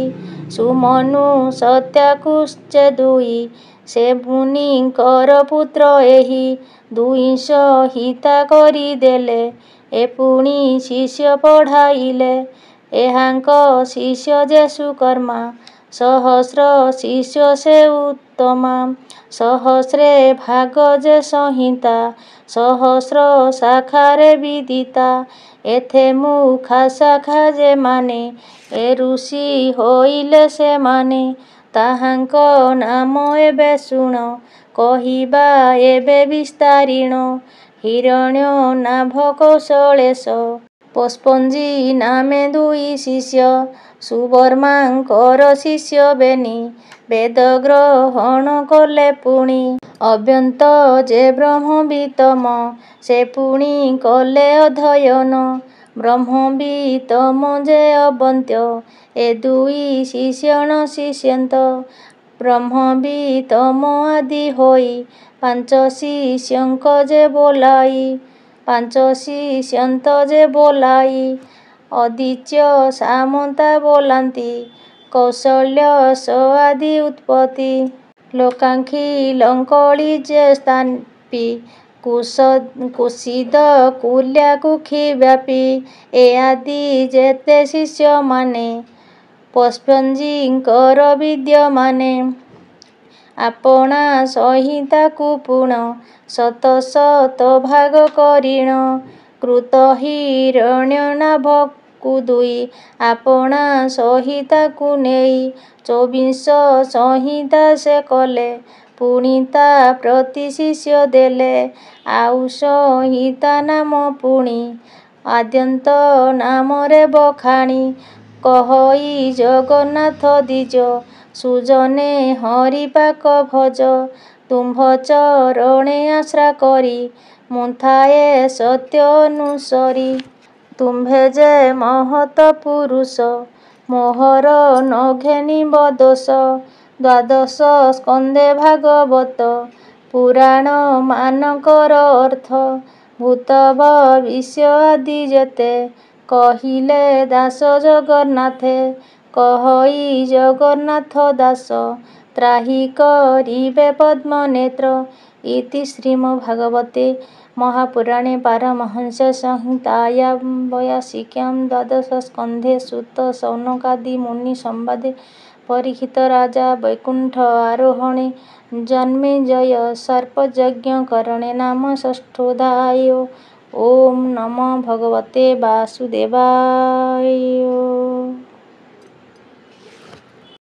ସୁମନୁ ସତ୍ୟକୁ ଦୁଇ ସେ ମୁନିଙ୍କର ପୁତ୍ର ଏହି। ଦୁଇ ସଂହିତା କରିଦେଲେ ଏ ପୁଣି ଶିଷ୍ୟ ପଢ଼ାଇଲେ। ଏହାଙ୍କ ଶିଷ୍ୟ ଯେ ସୁକର୍ମା ସହସ୍ର ଶିଷ୍ୟ ସେ ଉତ୍ତମା। ସହସ୍ରେ ଭାଗ ଯେ ସଂହିତା ସହସ୍ର ଶାଖାରେ ବିଦିତା। ଏଥେ ମୁଖା ଶାଖା ଯେମାନେ ଏ ଋଷି ହୋଇଲେ ସେମାନେ। ତାହାଙ୍କ ନାମ ଏବେ ଶୁଣ କହିବା ଏବେ ବିସ୍ତାରିଣ। ହିରଣ୍ୟନାଭ କୌଶଳେଶ ପୋଷ୍ପଞ୍ଜି ନାମେ ଦୁଇ ଶିଷ୍ୟ। ସୁବର୍ମାଙ୍କର ଶିଷ୍ୟ ବେନି ବେଦ ଗ୍ରହଣ କଲେ ପୁଣି। ଅବ୍ୟନ୍ତ ଯେ ବ୍ରହ୍ମବିତମ ସେ ପୁଣି କଲେ ଅଧ୍ୟୟନ। ବ୍ରହ୍ମବିତମ ଯେ ଅବନ୍ତ୍ୟ ଏ ଦୁଇ ଶିଷ୍ୟଣ ଶିଷ୍ୟନ୍ତ। ବ୍ରହ୍ମବିତମ ଆଦି ହୋଇ ପାଞ୍ଚ ଶିଷ୍ୟଙ୍କ ଯେ ବୋଲାଇ। ପାଞ୍ଚ ଶିଷ୍ୟନ୍ତ ଯେ ବୋଲାଇ ଅଦିଚ୍ୟ ସାମନ୍ତା ବୋଲାନ୍ତି। କୌଶଲ୍ୟ ସ ଆଦି ଉତ୍ପତ୍ତି ଲୋକାଙ୍କ୍ଷୀ ଲଙ୍କଳି ଯେ ସ୍ଥାପି କୁସିଦ କୁଲ୍ୟା କୁକ୍ଷୀ ବ୍ୟାପୀ ଏ ଆଦି ଯେତେ ଶିଷ୍ୟମାନେ ପଶୁପଞ୍ଜୀଙ୍କର ବିଦ୍ୟମାନେ ଆପଣା ସଂହିତାକୁ ପୁଣ ଶତ ଶତ ଭାଗ କରିଣ କୃତ ହିରଣ୍ୟନାଭକୁ ଦୁଇ ଆପଣା ସଂହିତାକୁ ନେଇ 24 ସଂହିତା ସେ କଲେ ପୁଣି ତା ପ୍ରତି ଶିଷ୍ୟ ଦେଲେ ଆଉ ସଂହିତା ନାମ ପୁଣି ଆଦ୍ୟନ୍ତ ନାମରେ ବଖାଣି କହଇ ଜଗନ୍ନାଥ ଦ୍ୱିଜ ସୁଜନେ ହରିପାକ ଭଜ ତୁମ୍ଭ ଚରଣେ ଆଶ୍ରା କରି ମୁଁ ଥାଏ ସତ୍ୟ ଅନୁସରି ତୁମ୍ଭେ ଯେ ମହତ ପୁରୁଷ ମୋହର ନ ଘେନିବ ଦୋଷ ଦ୍ୱାଦଶ ସ୍କନ୍ଧେ ଭାଗବତ ପୁରାଣ ମାନଙ୍କର ଅର୍ଥ ଭୂତ ଭବିଷ୍ୟ ଆଦି ଯେତେ କହିଲେ ଦାସ ଜଗନ୍ନାଥେ କହଇ ଜଗନ୍ନାଥ ଦାସ ତ୍ରାହି କରିବେ ପଦ୍ମନେତ୍ର। ଇତି ଶ୍ରୀମଦ୍ଭାଗବତେ ମହାପୁରାଣେ ପାରମହଂସ୍ୟ ସଂହିତାୟାଂ ବୈୟାସିକ୍ୟାଂ ଦ୍ୱାଦଶ ସ୍କନ୍ଧେ ସୁତ ସୌନକାଦି ମୁନି ସମ୍ବାଦେ ପରୀକ୍ଷିତ ରାଜା ବୈକୁଣ୍ଠ ଆରୋହଣେ ଜନ୍ମେଜୟ ସର୍ପଯଜ୍ଞ କରଣେ ନାମ ଷଷ୍ଠୋଧ୍ୟାୟ। ଓಂ ନମୋ ଭଗବତେ ବାସୁଦେବାୟ।